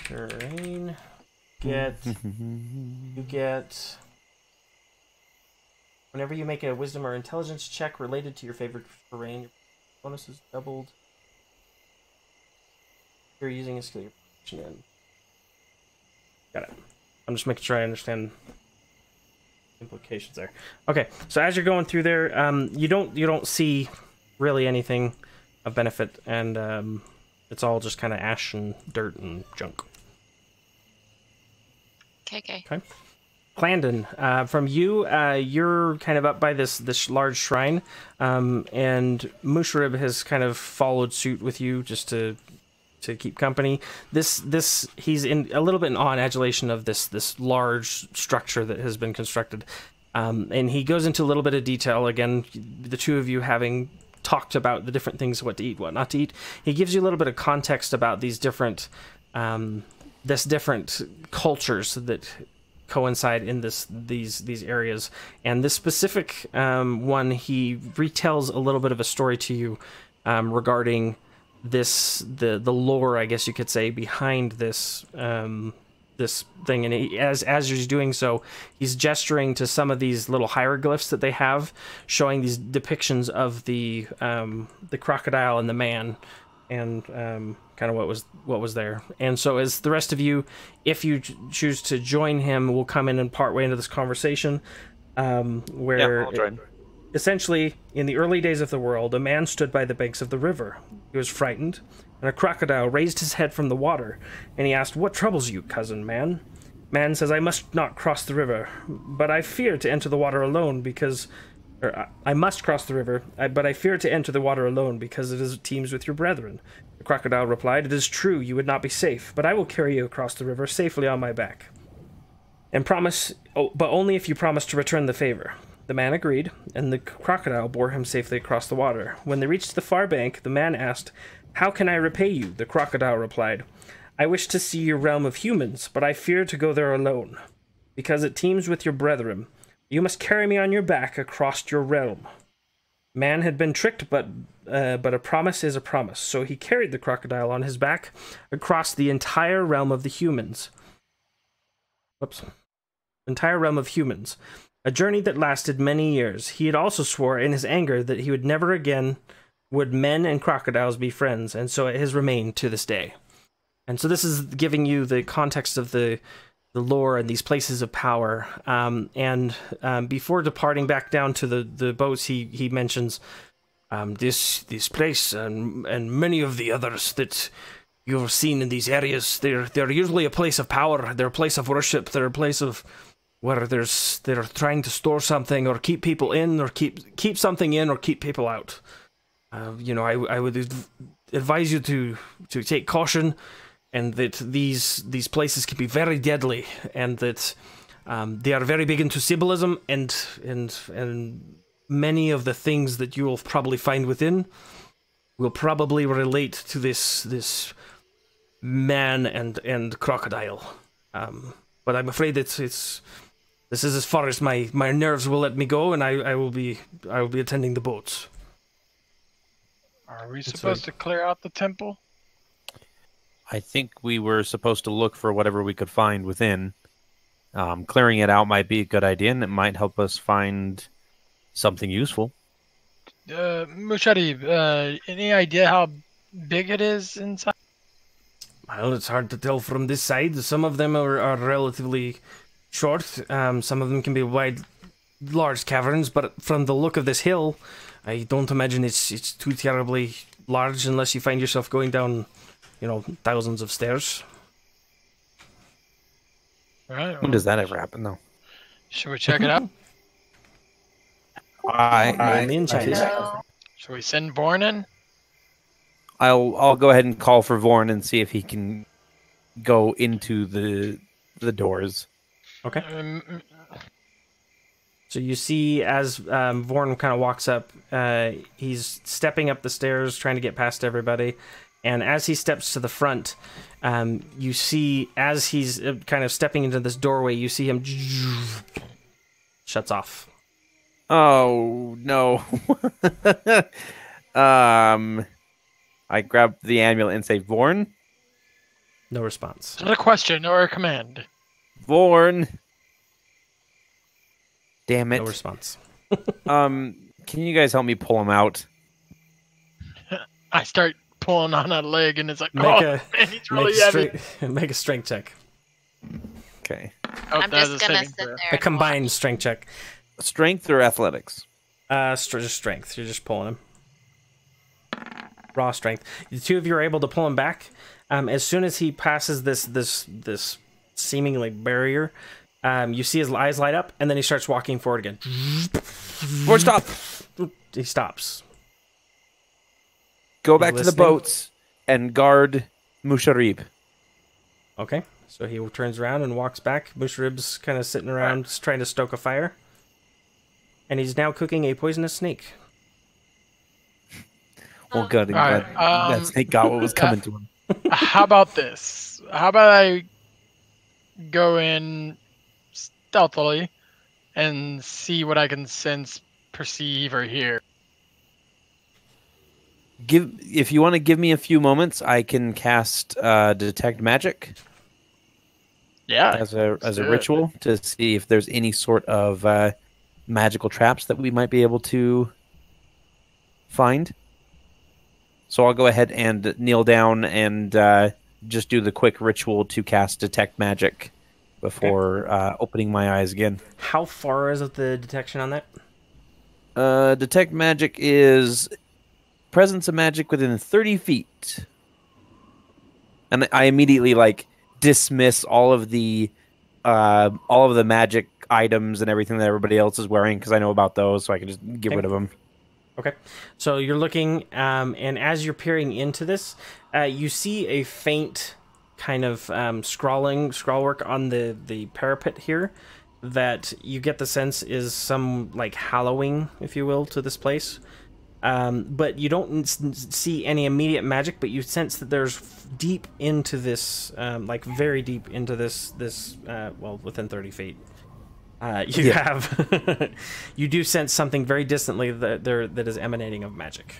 terrain. You get whenever you make a wisdom or intelligence check related to your favorite terrain, your bonus is doubled. You're using a skill you're proficient in. Got it. I'm just making sure I understand implications there. Okay, so as you're going through there, you don't see really anything of benefit, and it's all just kind of ash and dirt and junk. Okay. Clandon, from you, you're kind of up by this large shrine, and Musharib has kind of followed suit with you just to keep company. He's in a little bit in awe and adulation of this large structure that has been constructed, and he goes into a little bit of detail. Again, the two of you having talked about the different things, what to eat, what not to eat. He gives you a little bit of context about these different different cultures that coincide in these areas, and this specific one, he retells a little bit of a story to you regarding the lore, I guess you could say, behind this this thing. And as he's doing so, he's gesturing to some of these little hieroglyphs that they have, showing these depictions of the crocodile and the man, and kind of what was there. And so as the rest of you, if you choose to join him, will come in and part way into this conversation, where I'll join. Essentially, in the early days of the world, a man stood by the banks of the river. He was frightened, and a crocodile raised his head from the water, and he asked, "What troubles you, cousin man?" Man says, "I must not cross the river, but I fear to enter the water alone because... I must cross the river, but I fear to enter the water alone because it teems with your brethren." The crocodile replied, "It is true you would not be safe, but I will carry you across the river safely on my back. And but only if you promise to return the favor." The man agreed, and the crocodile bore him safely across the water. When they reached the far bank, the man asked, "How can I repay you?" The crocodile replied, "I wish to see your realm of humans, but I fear to go there alone." because it teems with your brethren. You must carry me on your back across your realm. Man had been tricked, but a promise is a promise. So he carried the crocodile on his back across the entire realm of the humans. Whoops. Entire realm of humans. A journey that lasted many years. He had also swore in his anger that he would never again would men and crocodiles be friends, and so it has remained to this day. And so this is giving you the context of the lore and these places of power. Before departing back down to the boats, he mentions this place and many of the others that you've seen in these areas. They're usually a place of power. They're a place of worship. They're a place of where they're trying to store something or keep people in, or keep something in, or keep people out. I would advise you to take caution, and that these places can be very deadly, and that they are very big into symbolism, and many of the things that you will probably find within will probably relate to this man and crocodile. But I'm afraid this is as far as my nerves will let me go, and I will be attending the boats. Are we supposed to clear out the temple? I think we were supposed to look for whatever we could find within. Clearing it out might be a good idea, and it might help us find something useful. Musharib, any idea how big it is inside? Well, it's hard to tell from this side. Some of them are relatively short. Some of them can be wide, large caverns, but from the look of this hill, I don't imagine it's too terribly large unless you find yourself going down, thousands of stairs. Right. When does that ever happen, though? Should we check it out? Should we send Vorn in? I'll go ahead and call for Vorn and see if he can go into the doors. Okay. So you see as Vorn kind of walks up, he's stepping up the stairs, trying to get past everybody. And as he steps to the front, you see, as he's kind of stepping into this doorway, you see him shuts off. Oh, no. I grab the amulet and say, Vorn? No response. Is that a question or a command? Vorn. Damn it. No response. Can you guys help me pull him out? I start pulling on a leg, and it's like, man, he's really heavy. Make a strength check. Okay. Oh, I'm just gonna sit there. A combined strength check. Strength or athletics? Just strength. You're just pulling him. Raw strength. The two of you are able to pull him back. As soon as he passes this seemingly barrier, you see his eyes light up, and then he starts walking forward again. Vorn, stop! He stops. Go back to the boats and guard Musharib. Okay. So he turns around and walks back. Musharib's kind of sitting around trying to stoke a fire. And he's now cooking a poisonous snake. Well, good. That snake got what was coming to him. How about this? How about I go in stealthily and see what I can sense, perceive, or hear? If you want to give me a few moments, I can cast detect magic. Yeah, as a ritual to see if there's any sort of magical traps that we might be able to find. So I'll go ahead and kneel down and just do the quick ritual to cast detect magic before opening my eyes again. How far is the detection on that? Detect magic is presence of magic within 30 feet. And I immediately dismiss all of the magic items and everything that everybody else is wearing, because I know about those, so I can just get rid of them. Okay, so you're looking, and as you're peering into this, you see a faint kind of scroll work on the parapet here that you get the sense is some hallowing, if you will, to this place. But you don't see any immediate magic, but you sense that there's deep into this, like very deep into this, well, within 30 feet. You have, you do sense something very distantly that is emanating of magic.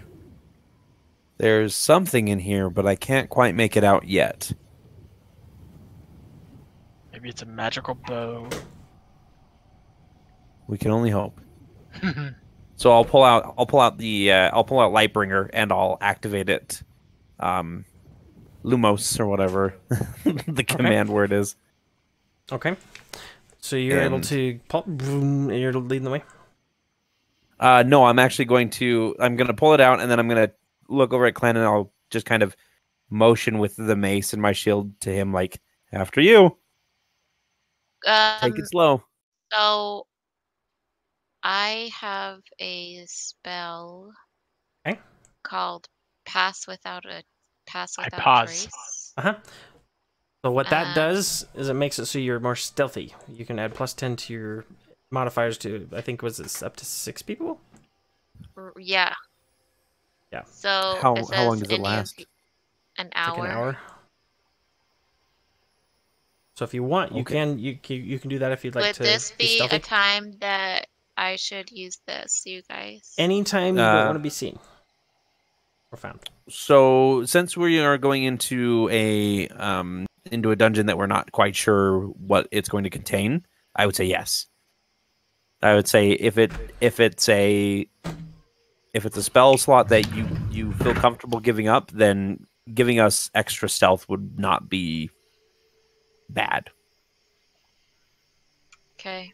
There's something in here, but I can't quite make it out yet. Maybe it's a magical bow. We can only hope. So I'll pull out Lightbringer and I'll activate it. Lumos or whatever the command word is. Okay. So you're able to pop, boom, and you're leading the way. No, I'm actually going to pull it out and then I'm going to look over at Clan and I'll just kind of motion with the mace and my shield to him like, after you. Take it slow. So I have a spell called Pass Without pause. Trace. So what that does is it makes it so you're more stealthy. You can add +10 to your modifiers to, I think, was it up to 6 people? Yeah. Yeah. So How long does it last? An It's hour. like an hour. So if you want, you can do that if you'd like Would to. this be stealthy. a time that I should use this, you guys? Anytime you don't want to be seen or found. So since we are going into a dungeon that we're not quite sure what it's going to contain, I would say yes. I would say if it's a spell slot that you feel comfortable giving up, then giving us extra stealth would not be bad. Okay.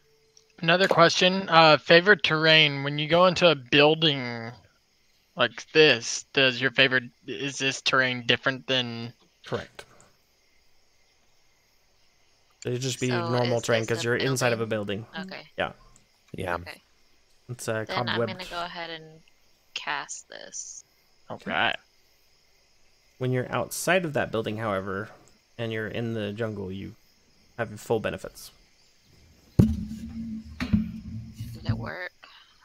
Another question. Favorite terrain. When you go into a building like this, is this terrain different than... Correct. It'd just be So normal is terrain this because a you're inside of a building? building. Okay. Yeah. Yeah. Okay. It's a Then I'm cobweb. gonna go ahead and cast this. Okay. When you're outside of that building, however, and you're in the jungle, you have full benefits. Does it work?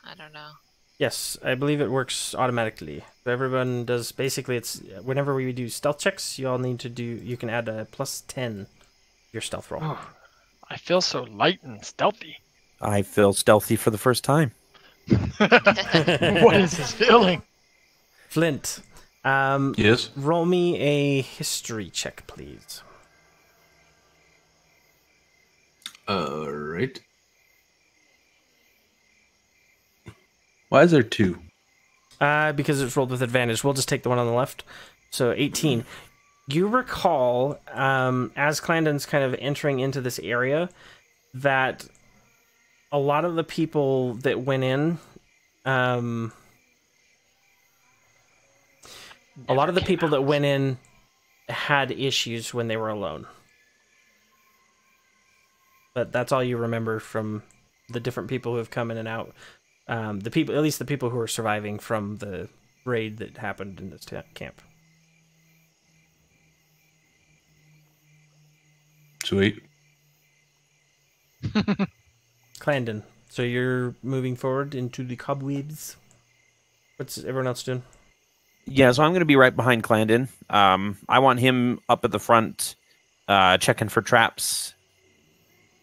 I don't know. Yes, I believe it works automatically. So everyone does, basically, it's whenever we do stealth checks, you all need to do, you can add a +10 your stealth roll. Oh, I feel so light and stealthy. I feel stealthy for the first time. What is this feeling? Flint, Yes. roll me a history check, please. Right. Why is there 2? Because it's rolled with advantage. We'll just take the one on the left. So 18. You recall, as Clandon's kind of entering into this area, that a lot of the people that went in, had issues when they were alone. But that's all you remember from the different people who have come in and out. At least the people who are surviving from the raid that happened in this camp. Sweet. Clandon, so you're moving forward into the cobwebs. What's everyone else doing? Yeah, so I'm going to be right behind Clandon. I want him up at the front, checking for traps.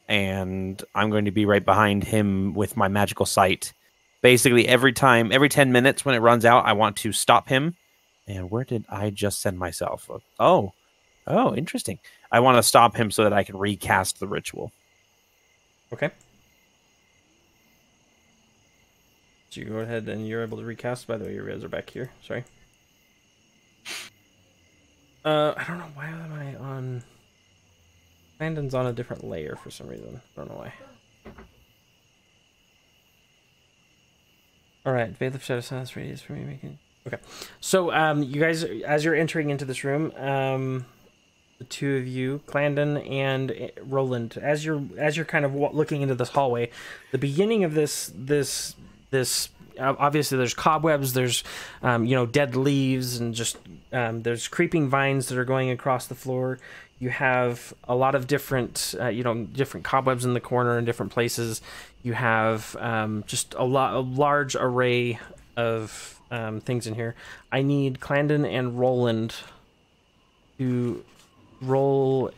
And I'm going to be right behind him with my magical sight. Basically, every 10 minutes when it runs out, I want to stop him. And where did I just send myself? Oh, interesting. I want to stop him so that I can recast the ritual. Okay. So you go ahead and you're able to recast. By the way, your guys are back here. Sorry. I don't know why am I on... Landon's on a different layer for some reason. I don't know why. Alright, Veil of Shadow Silence radius for me making... Okay. So, you guys, as you're entering into this room, the two of you, Clandon and Roland, as you're kind of looking into this hallway, the beginning of this obviously there's cobwebs, there's dead leaves, and just there's creeping vines that are going across the floor. You have a lot of different different cobwebs in the corner in different places. You have just a large array of things in here. I need Clandon and Roland to roll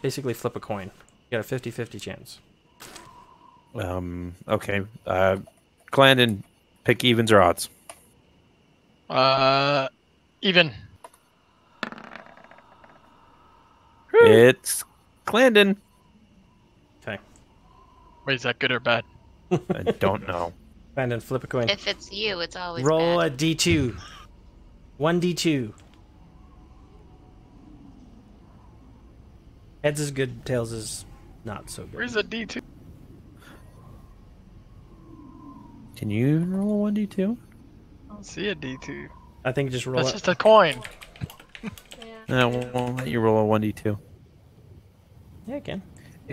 basically flip a coin. You got a 50-50 chance. Okay. Clandon, pick evens or odds. Even. It's Clandon. Okay. Wait, is that good or bad? I don't know. Clandon, flip a coin. If it's you, it's always Roll bad. a D2. 1D2. Heads is good, tails is not so good. Where's the D2? Can you roll a 1d2? I don't see a D2. I think just roll That's it. just a coin. No, we'll let you roll a 1d2. Yeah, I can.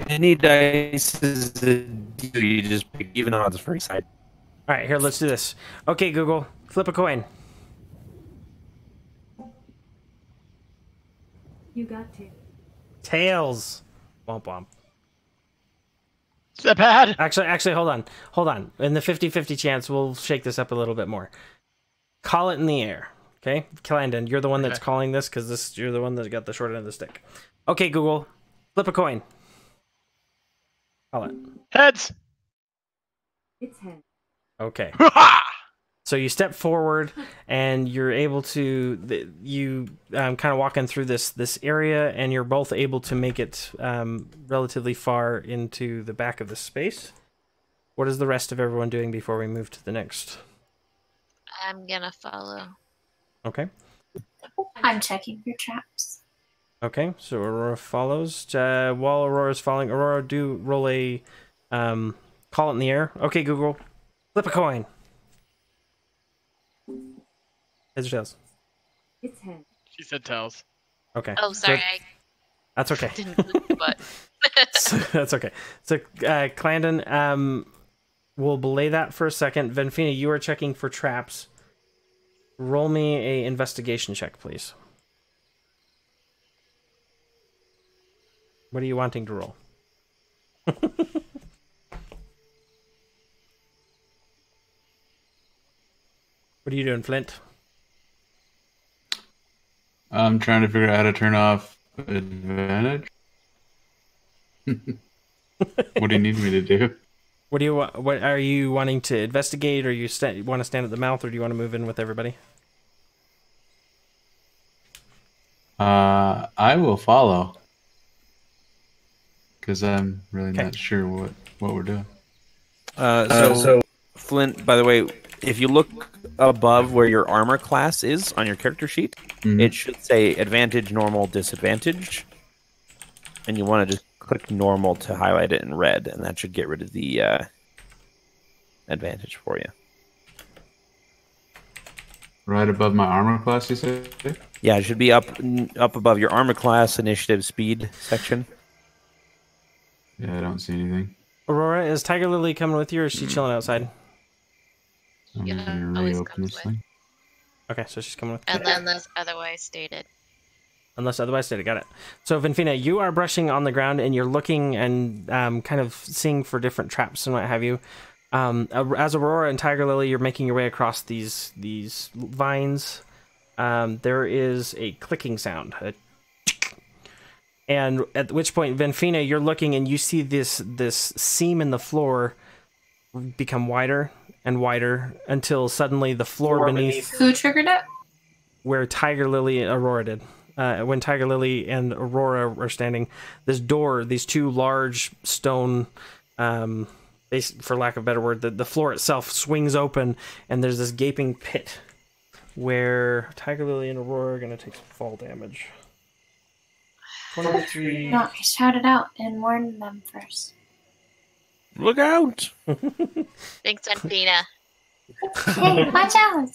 Any dice is a D2, you just pick even odds for each side. All right, here, let's do this. Okay, Google, flip a coin. You got to. Tails. Womp womp. Is that bad? Actually, hold on. In the 50-50 chance, we'll shake this up a little bit more. Call it in the air, okay? Clandon, you're the one that's calling this because you're the one that got the short end of the stick. Okay, Google, flip a coin. Call it. Heads. It's head. Okay. So you step forward, and you're able to kind of walking through this area, and you're both able to make it relatively far into the back of the space. What is the rest of everyone doing before we move to the next? I'm gonna follow. Okay. I'm checking your traps. Okay. So Aurora follows. While Aurora's following, Aurora, do roll a call it in the air. Okay, Google, flip a coin. Heads or tails? It's head. She said tails. Okay. Oh, sorry, That's okay. I didn't move the butt. That's okay. So, Clandon, we'll belay that for a second. Venfina, you are checking for traps. Roll me a investigation check, please. What are you wanting to roll? What are you doing, Flint? I'm trying to figure out how to turn off advantage. What do you need me to do? What are you wanting to investigate, or you want to stand at the mouth, or do you want to move in with everybody? I will follow. Because I'm really not sure what we're doing. So, Flint, by the way, if you look above where your armor class is on your character sheet, it should say advantage, normal, disadvantage. And you want to just click normal to highlight it in red, and that should get rid of the advantage for you. Right above my armor class, you say? Yeah, it should be up above your armor class, initiative, speed section. Yeah, I don't see anything. Aurora, is Tiger Lily coming with you, or is she chilling outside? I'm Yeah, gonna always reopen comes this with. thing. Okay, so she's coming with you. Unless otherwise stated. Unless otherwise stated, got it. So, Venfina, you are brushing on the ground, and you're looking and kind of seeing for different traps and what have you. As Aurora and Tiger Lily, you're making your way across these vines. There is a clicking sound, and at which point, Venfina, you're looking and you see this seam in the floor become wider and wider until suddenly the floor beneath Who triggered it? where Tiger Lily and Aurora did. When Tiger Lily and Aurora are standing, this door, these two large stone, for lack of a better word, the floor itself swings open, and there's this gaping pit where Tiger Lily and Aurora are going to take some fall damage. 23. No, I shout it out and warn them first. Look out! Thanks, Anfina. Hey, watch out!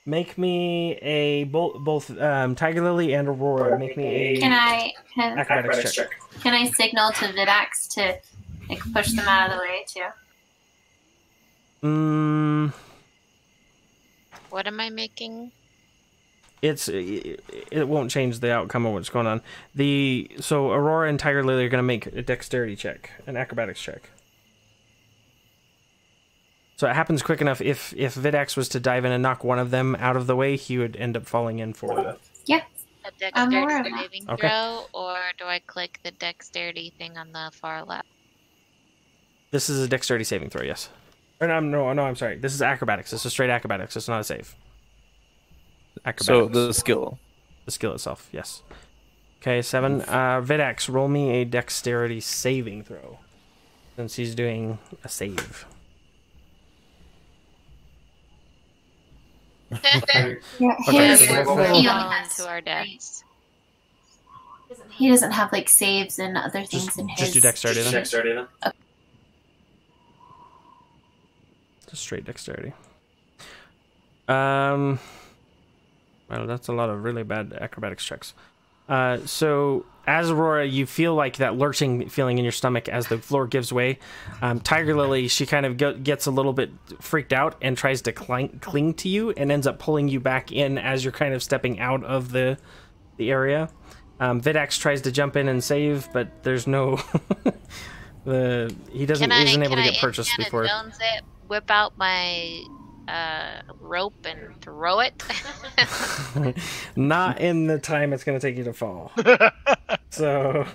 Make me a both Tiger Lily and Aurora. Make me a Can acrobatics check. I signal to Vidax to like push them out of the way too? What am I making? It won't change the outcome of what's going on. So Aurora and Tiger Lily are going to make a dexterity check, an acrobatics check. So it happens quick enough. If Vidax was to dive in and knock one of them out of the way, he would end up falling in for it. Yeah. A I'm aware dexterity of that. saving Okay. throw, or do I click the dexterity thing on the far left? This is a dexterity saving throw, yes. Or no, I'm sorry. This is acrobatics. This is straight acrobatics. It's not a save. Acrobatics. So the skill. The skill itself, yes. Okay, 7. Vidax, roll me a dexterity saving throw. Since he's doing a save. Yeah, Okay, his, so we'll he, only On has, to our dex. he doesn't have like saves and other things in his. Just do dexterity then. Okay. Just straight dexterity. Well, that's a lot of really bad acrobatics checks. So, as Aurora, you feel like that lurching feeling in your stomach as the floor gives way. Tiger Lily, she kind of gets a little bit freaked out and tries to cling to you and ends up pulling you back in as you're kind of stepping out of the area. Vidax tries to jump in and save, but there's no... he isn't able to get purchased before. Jones it, whip out my rope and throw it? Not in the time it's going to take you to fall. So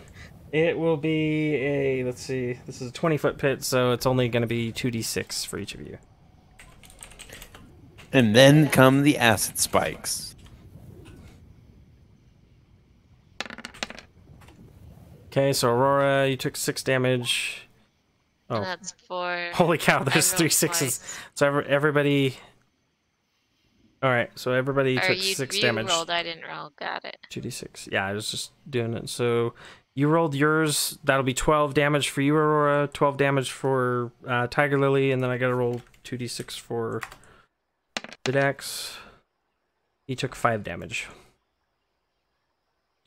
it will be a, let's see, this is a 20-foot pit, so it's only going to be 2d6 for each of you. And then come the acid spikes. Okay, so Aurora, you took 6 damage. Oh, And that's for... holy cow, there's I 3 rolled 6s. twice. So everybody... Alright, so everybody Or took you 6 damage. rolled, I didn't roll. Got it. 2d6. Yeah, I was just doing it. So you rolled yours. That'll be 12 damage for you, Aurora. 12 damage for Tiger Lily. And then I got to roll 2d6 for Vidax. He took 5 damage.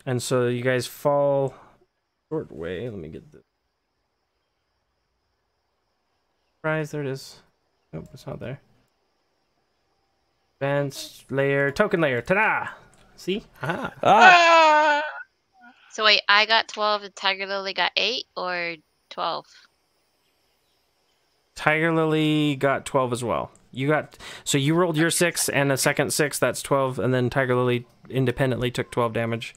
And so you guys fall short way. Let me get the prize. There it is. Nope, it's not there. Advanced layer, token layer. Ta-da! See? Ah. Ah! So wait, I got 12 and Tiger Lily got 8, or 12? Tiger Lily got 12 as well. So you rolled your 6 and a second 6, that's 12, and then Tiger Lily independently took 12 damage,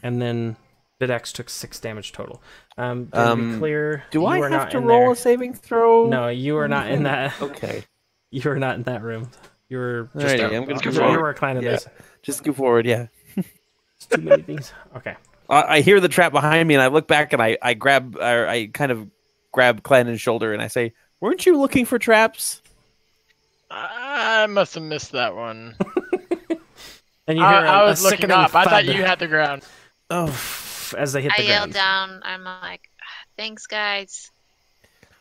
and then Vidax took 6 damage total. To be clear, Do you I are have not to in roll there. a saving throw? No, you are not in that. Okay. You are not in that room. You're just Alrighty, out. I'm gonna you go forward. were climbing Yeah. this. Just go forward, yeah. It's too many things. Okay. I hear the trap behind me, and I look back, and I kind of grab Clanon's shoulder, and I say, "Weren't you looking for traps?" I must have missed that one. And you hear I a was looking sickening up. I thought thud. you had the ground. Oh, as they hit I the yelled ground. down, I'm like, thanks guys.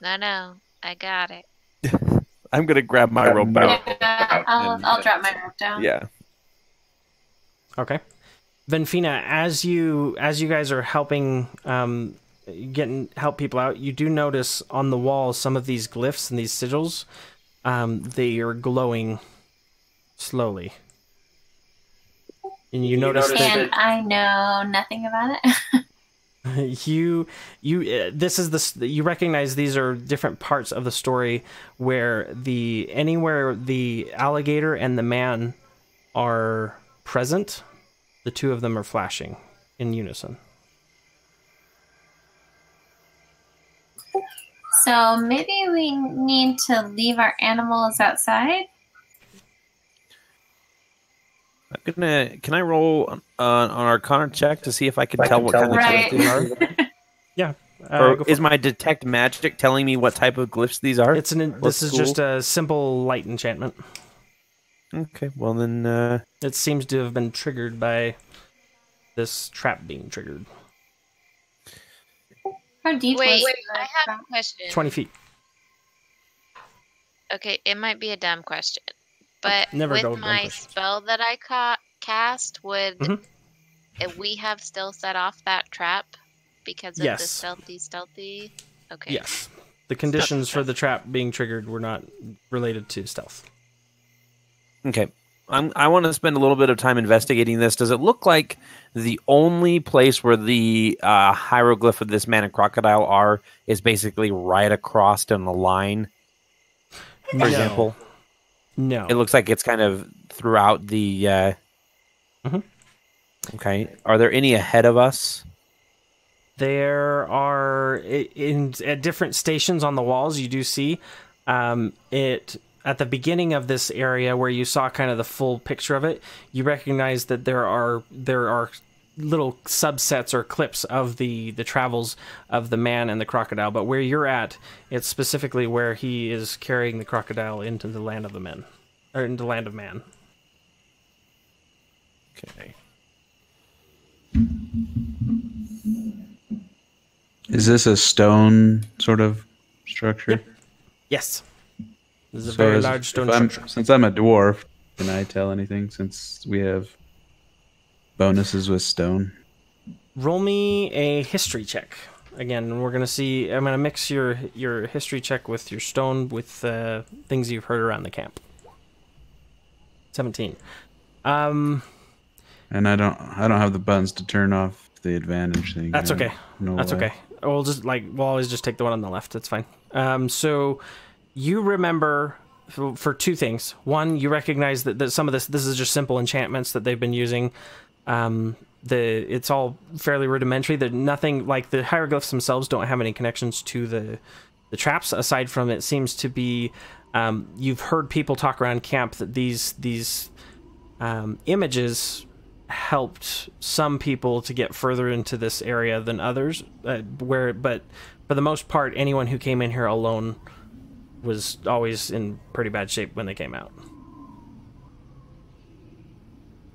No, I got it. I'm gonna grab my rope out. Yeah, I'll drop my rope down. Yeah. Okay. Venfina, as you guys are helping help people out, you do notice on the wall some of these glyphs and these sigils. They are glowing slowly. And you notice that And I know nothing about it. you recognize these are different parts of the story where anywhere the alligator and the man are present, the two of them are flashing in unison. So maybe we need to leave our animals outside. Can I roll an Arcana check to see if I can tell what kind of Right. glyphs these are? Yeah. Or Go for is it. my detect magic telling me what type of glyphs these are? This is just a simple light enchantment. Okay, well then, It seems to have been triggered by this trap being triggered. How deep Wait, was I the have a question. 20 feet. Okay, it might be a dumb question, but Never with go with dumb my questions. spell that I cast, would Mhm. if we have still set off that trap because of Yes. the stealthy? Okay. Yes. The conditions for the trap being triggered were not related to stealth. okay. I want to spend a little bit of time investigating this. Does it look like the only place where the hieroglyph of this man and crocodile are is basically right across on the line? for example? No. It looks like it's kind of throughout the. Mhm. Okay. Are there any ahead of us? There are at different stations on the walls. You do see it at the beginning of this area where you saw kind of the full picture of it. You recognize that there are little subsets or clips of the travels of the man and the crocodile. But where you're at, it's specifically where he is carrying the crocodile into the land of the men, or into the land of man. Okay. Is this a stone sort of structure? Yep. Yes. This is a So very large stone structure. since I'm a dwarf, can I tell anything since we have bonuses with stone? Roll me a history check. Again, we're gonna see. I'm gonna mix your history check with your stone with things you've heard around the camp. 17. And I don't have the buttons to turn off the advantage thing. That's okay. No That's way. okay. We'll always just take the one on the left. It's fine. So you remember for two things. One, you recognize that some of this is just simple enchantments that they've been using. It's all fairly rudimentary. That nothing like the hieroglyphs themselves don't have any connections to the traps. Aside from it seems to be, you've heard people talk around camp that these images helped some people to get further into this area than others. But for the most part, anyone who came in here alone was always in pretty bad shape when they came out.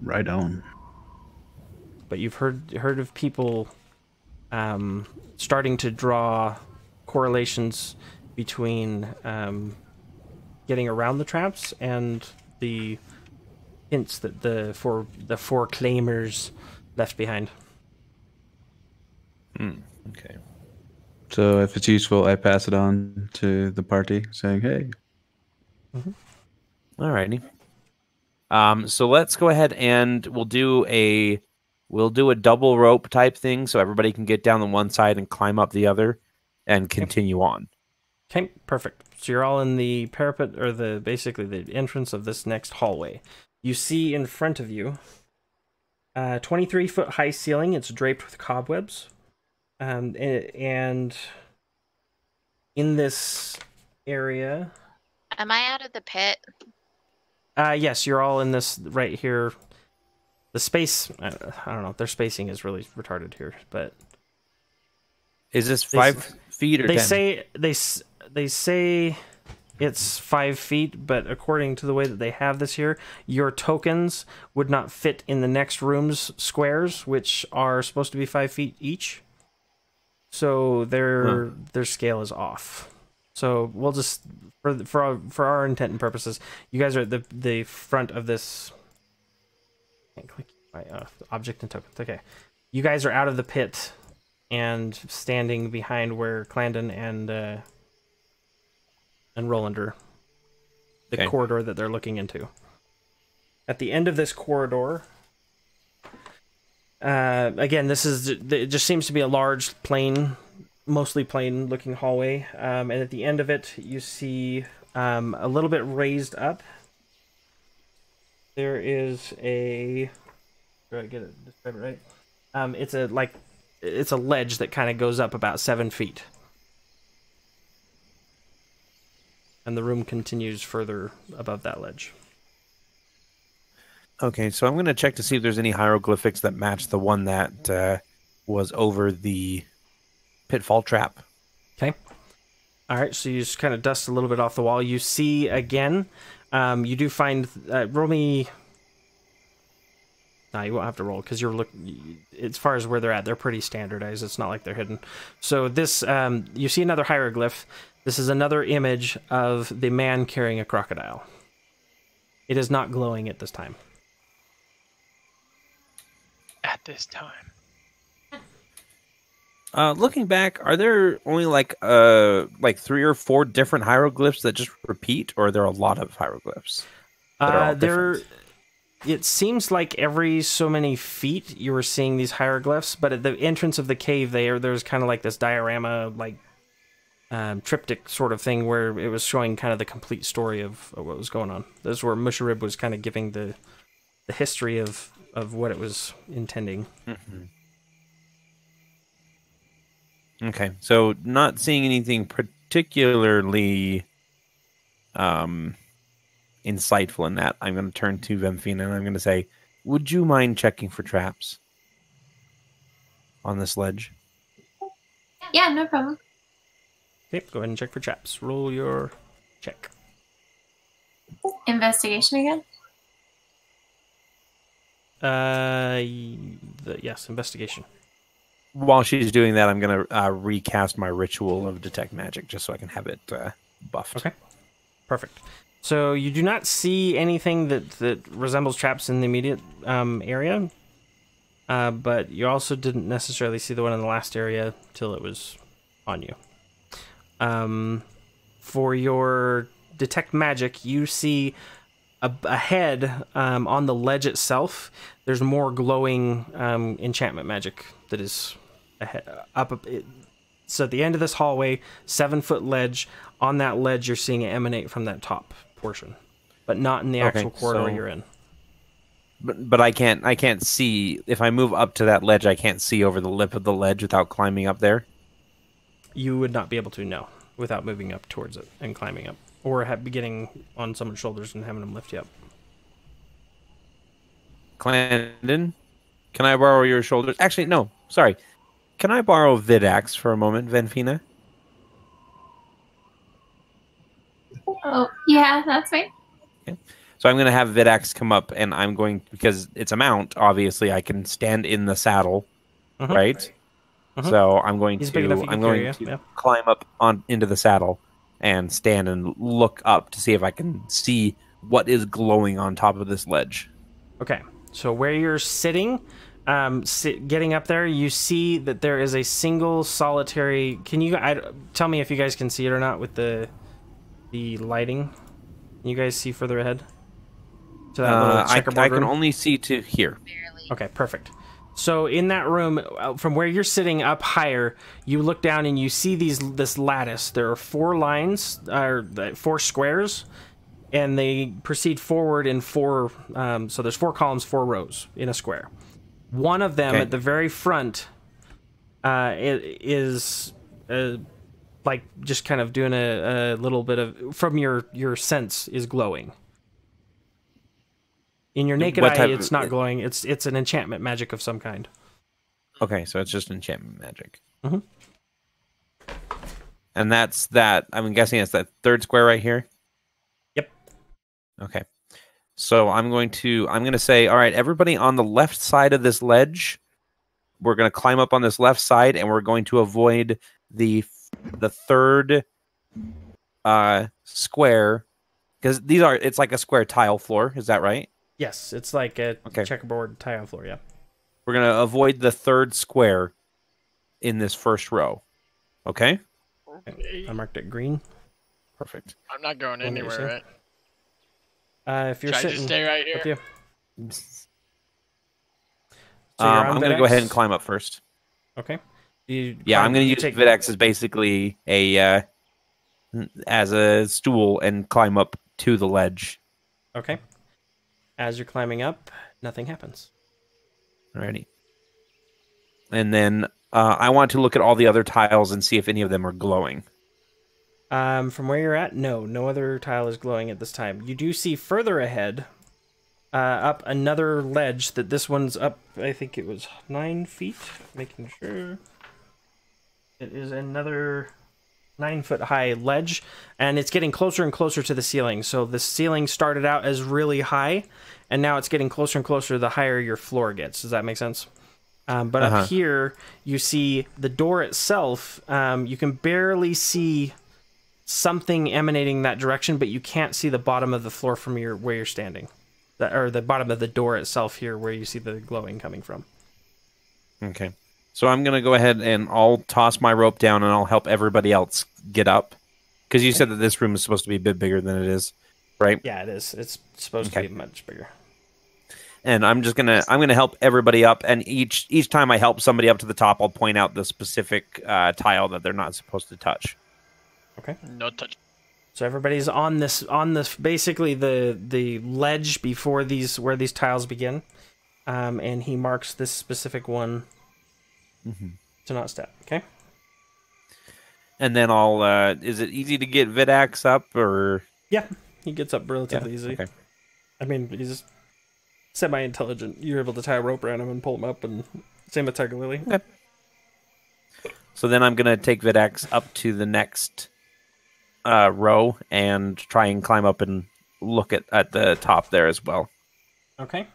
Right on. But you've heard of people starting to draw correlations between getting around the traps and the hints that the four claimers left behind. Okay. So if it's useful, I pass it on to the party, saying, "Hey." Alrighty. So let's go ahead and we'll do a double rope type thing, so everybody can get down on one side and climb up the other, and continue on. Okay, perfect. So you're all in the parapet, or basically the entrance of this next hallway. You see in front of you 23-foot high ceiling. It's draped with cobwebs. And in this area... Am I out of the pit? Yes, you're all in this right here. The space... I don't know. Their spacing is really retarded here, but... Is this 5 feet or 10? They say it's 5 feet, but according to the way that they have this here, your tokens would not fit in the next room's squares, which are supposed to be 5 feet each. So their scale is off. So we'll just for our intent and purposes, you guys are at the front of this. Can't click my object and tokens. Okay, you guys are out of the pit and standing behind where Clandon and Rolander, the corridor that they're looking into. At the end of this corridor, again, it just seems to be a large, mostly plain looking hallway. And at the end of it, you see a little bit raised up. There is a... Do I get it? Describe it right? It's a ledge that kind of goes up about 7 feet. And the room continues further above that ledge. Okay, so I'm going to check to see if there's any hieroglyphics that match the one that was over the pitfall trap. Okay. All right, so you just kind of dust a little bit off the wall. You see again, you do find... roll me... No, you won't have to roll, because you're looking... As far as where they're at, they're pretty standardized. It's not like they're hidden. So this... you see another hieroglyph. This is another image of the man carrying a crocodile. It is not glowing at this time. At this time. Looking back, are there only like 3 or 4 different hieroglyphs that just repeat, or are there a lot of hieroglyphs that are all different? It seems like every so many feet you were seeing these hieroglyphs, but at the entrance of the cave there's kind of like this diorama, like triptych sort of thing where it was showing kind of the complete story of what was going on. This is where Musharib was kind of giving the history of what it was intending. Mm-hmm. Okay, so not seeing anything particularly insightful in that, I'm going to turn to Vemfina and I'm going to say, would you mind checking for traps on this ledge? Yeah, no problem. Okay, go ahead and check for traps. Roll your check. Investigation again? Yes, investigation. While she's doing that, I'm going to recast my ritual of detect magic just so I can have it buffed. Okay, perfect. So you do not see anything that resembles traps in the immediate area, but you also didn't necessarily see the one in the last area till it was on you. For your detect magic, you see ahead on the ledge itself. There's more glowing enchantment magic that is ahead, so at the end of this hallway, 7-foot ledge. On that ledge, you're seeing it emanate from that top portion, but not in the actual corridor you're in. But I can't see if I move up to that ledge. I can't see over the lip of the ledge without climbing up there. You would not be able to, no, without moving up towards it and climbing up, or getting on someone's shoulders and having them lift you up. Clandon, can I borrow your shoulders? Actually, no. Sorry. Can I borrow Vidax for a moment, Venfina? Oh, yeah, that's fine. Okay. So I'm going to have Vidax come up, and I'm going, because it's a mount, obviously, I can stand in the saddle, right? So I'm going to climb up into the saddle and stand and look up to see if I can see what is glowing on top of this ledge. Okay, so where you're sitting, getting up there, you see that there is a single solitary. Can you tell me if you guys can see it or not with the lighting? Can you guys see further ahead? To that little checkerboard I can room? only see to here. Barely. Okay, perfect. So in that room, from where you're sitting up higher, you look down and you see this lattice. There are 4 lines, or 4 squares, and they proceed forward in 4. So there's 4 columns, 4 rows in a square. One of them at the very front is like just kind of doing a little bit of, from your sense, is glowing. In your naked eye, it's not glowing. It's an enchantment magic of some kind. Okay, so it's just enchantment magic. Mm-hmm. And that's that. I'm guessing it's that 3rd square right here. Yep. Okay. So I'm going to say, all right, everybody on the left side of this ledge, we're going to climb up on this left side, and we're going to avoid the 3rd square, because it's like a square tile floor. Is that right? Yes, it's like a checkerboard tile floor, yeah. We're going to avoid the 3rd square in this first row. Okay? I marked it green. Perfect. I'm not going anywhere, right? If you're Should I sitting, just stay right here? up to you. I'm going to go ahead and climb up first. Okay. I'm going to use Vidax as basically as a stool and climb up to the ledge. Okay. As you're climbing up, nothing happens. Alrighty. And then I want to look at all the other tiles and see if any of them are glowing. From where you're at, no other tile is glowing at this time. You do see further ahead, up another ledge. That this one's up, I think it was 9 feet. Making sure. It is another 9-foot high ledge, and it's getting closer and closer to the ceiling. So the ceiling started out as really high, and now it's getting closer and closer the higher your floor gets. Does that make sense? But up here, you see the door itself. You can barely see something emanating that direction, but you can't see the bottom of the floor from where you're standing, or the bottom of the door itself here, where you see the glowing coming from. Okay. So I'm going to go ahead and I'll toss my rope down and I'll help everybody else get up. Because you said that this room is supposed to be a bit bigger than it is, right? Yeah, it is. It's supposed to be much bigger. And I'm gonna help everybody up, and each time I help somebody up to the top, I'll point out the specific tile that they're not supposed to touch. Okay. No touch. So everybody's on this basically the ledge before where these tiles begin, and he marks this specific one to not step. Okay. And then I'll. Is it easy to get Vidax up, or? Yeah, he gets up relatively Yeah, easy. okay. I mean, he's semi-intelligent. You're able to tie a rope around him and pull him up, and same with Tiger Lily. Okay. So then I'm gonna take Vidax up to the next row and try and climb up and look at the top there as well. Okay.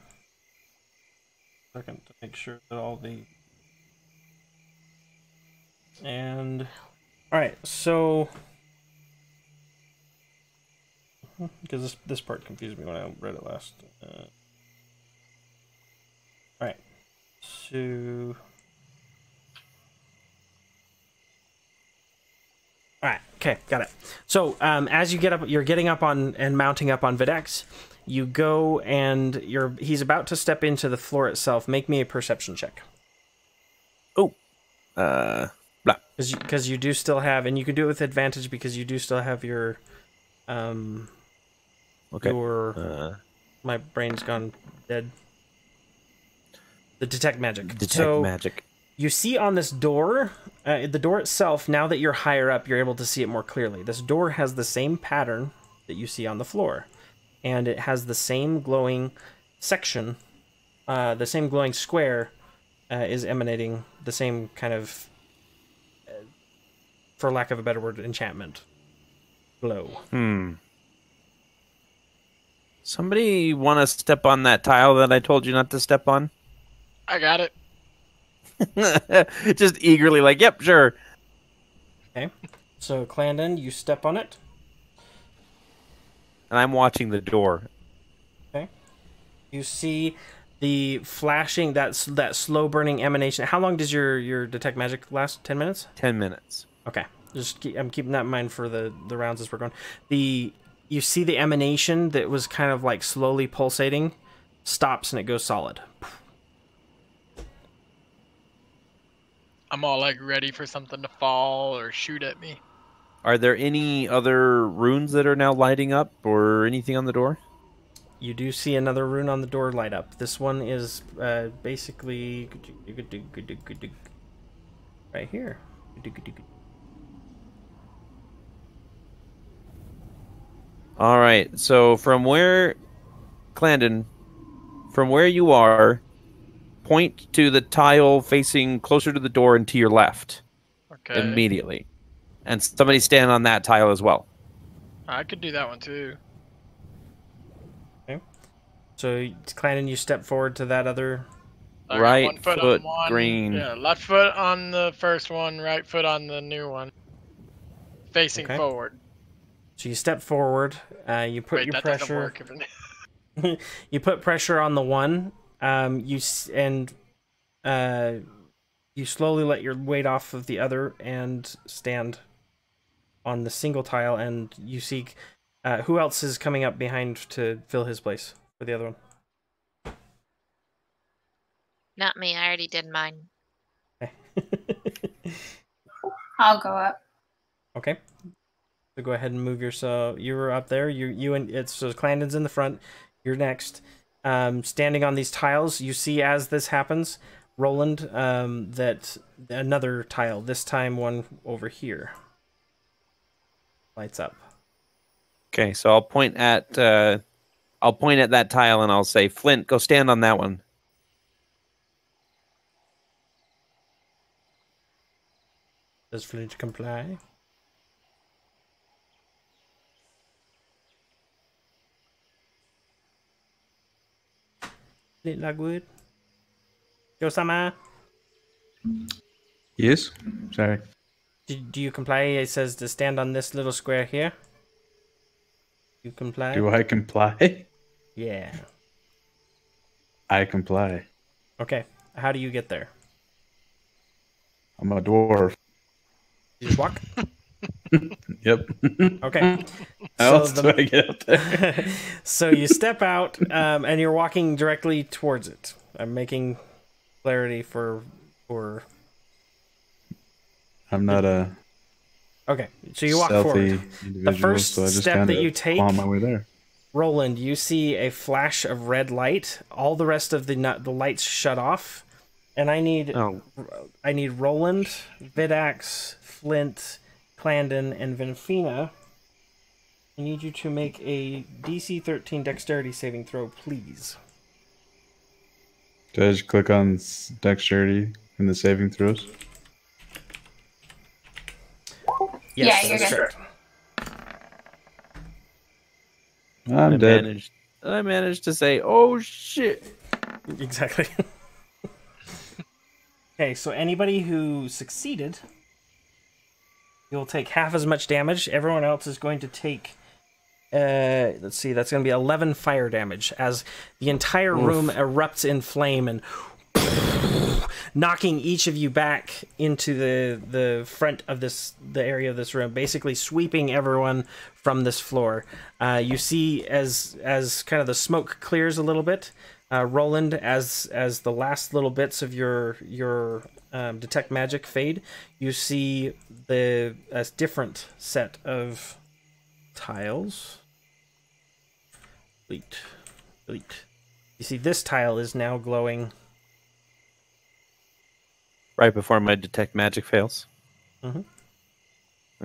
Second to make sure that all the and all right, so because this part confused me when I read it last. All right, so all right, okay, got it. So as you get up, you're getting up on and mounting up on Videx. You go and he's about to step into the floor itself. Make me a perception check. Oh, blah. Because you do still have, and you can do it with advantage because you do still have your Okay. My brain's gone dead. The detect magic. Detect magic. You see on this door, the door itself, now that you're higher up, you're able to see it more clearly. This door has the same pattern that you see on the floor. And it has the same glowing section, the same glowing square is emanating the same kind of, for lack of a better word, enchantment glow. Somebody want to step on that tile that I told you not to step on? I got it. Just eagerly like, yep, sure. Okay. So, Clandon, you step on it. And I'm watching the door. Okay. You see the flashing, that slow burning emanation. How long does your detect magic last? 10 minutes? 10 minutes. Okay. I'm keeping that in mind for the rounds as we're going. You see the emanation that was kind of like slowly pulsating, stops and it goes solid. I'm all like ready for something to fall or shoot at me. Are there any other runes that are now lighting up or anything on the door? You do see another rune on the door light up. This one is basically right here. All right. So from where, Clandon, from where you are, point to the tile facing closer to the door and to your left. Okay. Immediately. And somebody stand on that tile as well. I could do that one too. Okay. So, Clandon, you step forward to that other. Right one foot foot on one. green. Yeah, left foot on the first one, right foot on the new one. Facing forward. So you step forward. You put your that pressure. doesn't work. You put pressure on the one. You slowly let your weight off of the other and stand on the single tile. And you see who else is coming up behind to fill his place for the other one. Not me. I already did mine. Okay. I'll go up. Okay. So go ahead and move yourself. You were up there. You and it's so Clandon's in the front. You're next. Standing on these tiles, you see as this happens, Roland, that another tile, this time one over here, lights up. Okay, so I'll point at that tile and I'll say, Flint, go stand on that one. Does Flint comply? Flint Lockwood? Yo-sama? Yes? Sorry. Do you comply? It says to stand on this little square here. You comply? Do I comply? Yeah. I comply. Okay. How do you get there? I'm a dwarf. You just walk? Yep. Okay. How else do I get up there? So you step out, and you're walking directly towards it. I'm making clarity for. I'm not a Okay, so you walk stealthy forward. individuals, first so I just step kind that of you take- claw my way there. Roland, you see a flash of red light. All the rest of the lights shut off, and I need Roland, Vidax, Flint, Clandon, and Vinfina. I need you to make a DC 13 Dexterity saving throw, please. Do I just click on dexterity in the saving throws? Yeah, you're that's good. correct. I'm dead. I managed to say, "Oh shit!" Exactly. Okay, so anybody who succeeded, you'll take half as much damage. Everyone else is going to take, let's see, that's going to be 11 fire damage as the entire room erupts in flame and knocking each of you back into the front of the area of this room, basically sweeping everyone from this floor. You see as kind of the smoke clears a little bit, Roland, as the last little bits of your detect magic fade, you see a different set of tiles. Delete. You see this tile is now glowing. Right before my detect magic fails. Mm-hmm.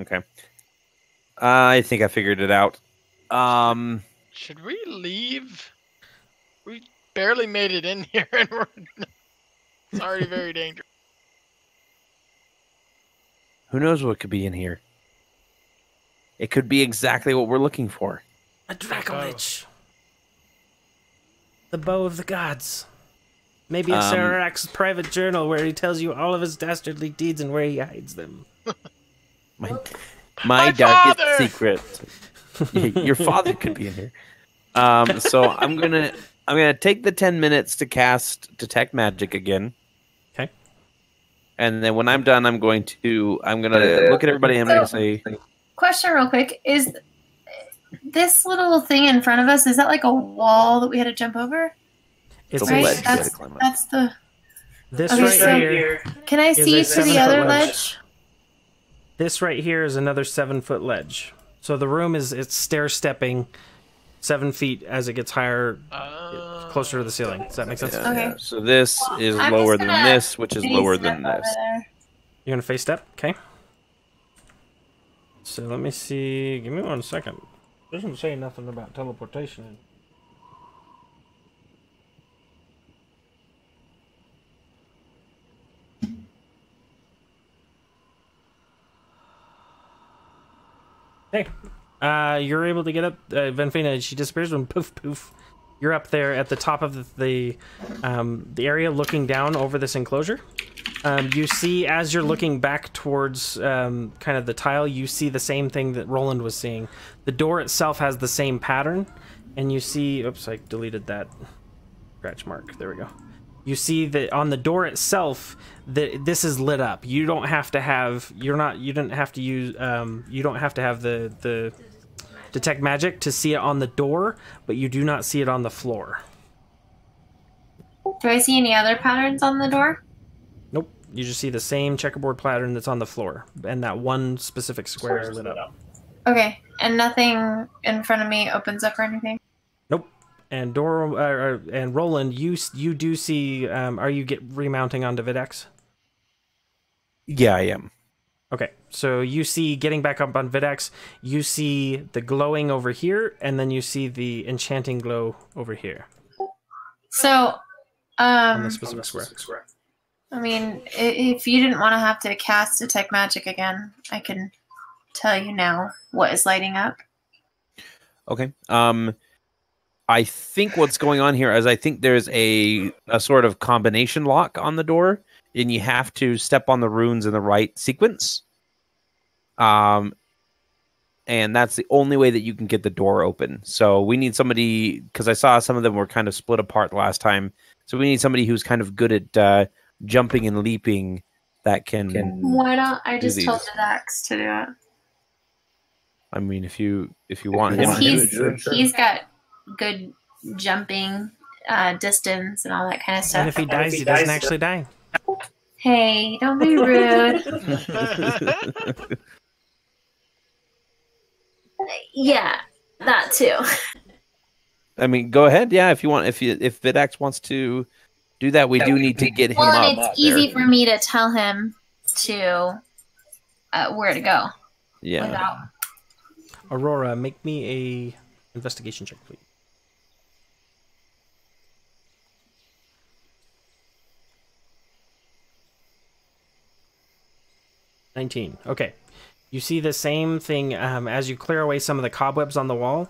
Okay. I think I figured it out. Should we leave? We barely made it in here, and it's already very dangerous. Who knows what could be in here? It could be exactly what we're looking for. A Dracolich. The bow of the gods. Maybe a Sararak's private journal where he tells you all of his dastardly deeds and where he hides them. My darkest father! secret. Your father could be in here. So I'm gonna take the 10 minutes to cast detect magic again. Okay. And then when I'm done, I'm gonna look at everybody and I'm gonna say, Question real quick. Is this little thing in front of us, is that like a wall that we had to jump over? It's a Right? ledge you gotta That's, climb up. that's the... this Okay, right so- here. Can I is see a to the 7-foot other ledge. ledge? This right here is another 7-foot ledge. So the room it's stair stepping 7 feet as it gets higher, closer to the ceiling. Does that make sense? yeah, Okay. yeah. So this is I'm lower just than gonna this, which is face lower step than over this. there. You're gonna face step, okay? So let me see. Give me 1 second. Doesn't say nothing about teleportation. Hey, you're able to get up. Venfina, she disappears when poof poof. You're up there at the top of the area, looking down over this enclosure. You see, as you're looking back towards kind of the tile, you see the same thing that Roland was seeing. The door itself has the same pattern, and you see. Oops, I deleted that scratch mark. There we go. You see that on the door itself, that this is lit up. You don't have to have. You don't have to use. You don't have to have the detect magic to see it on the door, but you do not see it on the floor. Do I see any other patterns on the door? Nope. You just see the same checkerboard pattern that's on the floor, and that one specific square is lit up. Okay, and nothing in front of me opens up or anything? Nope. And and Roland, you do see. Are you remounting onto Videx? Yeah, I am. Okay, so you see getting back up on Videx, you see the glowing over here, and then you see the enchanting glow over here So, on the specific square. I mean, if you didn't want to have to cast Detect Magic again, I can tell you now what is lighting up. Okay. I think what's going on here is I think there's a sort of combination lock on the door, and you have to step on the runes in the right sequence. And that's the only way that you can get the door open. So we need somebody, because I saw some of them were kind of split apart last time. So we need somebody who's kind of good at jumping and leaping that can. Why don't I just tell these. Dax to do it? I mean, if you want him Because to do it, sure. he's got good jumping distance and all that kind of stuff. And if he dies, he doesn't actually die. Hey, don't be rude. Yeah, that too. I mean, go ahead. Yeah, if you want, if Vidax wants to do that, we do need to get him Well, up and it's there. easy for me to tell him to where to go. Yeah. Without. Aurora, make me a investigation check, please. $19. Okay. You see the same thing as you clear away some of the cobwebs on the wall.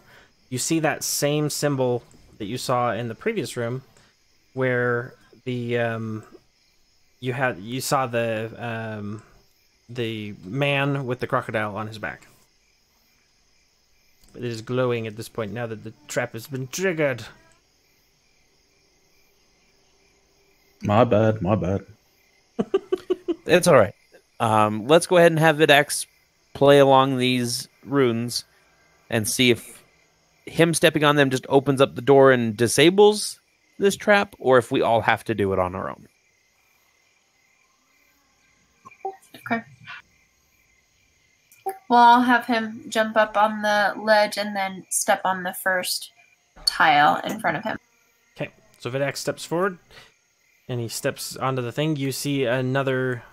You see that same symbol that you saw in the previous room, where the you saw the man with the crocodile on his back. It is glowing at this point now that the trap has been triggered. My bad. My bad. It's all right. Let's go ahead and have Vidax play along these runes and see if him stepping on them just opens up the door and disables this trap, or if we all have to do it on our own. Okay. Well, I'll have him jump up on the ledge and then step on the first tile in front of him. Okay, so Vidax steps forward, and he steps onto the thing. You see another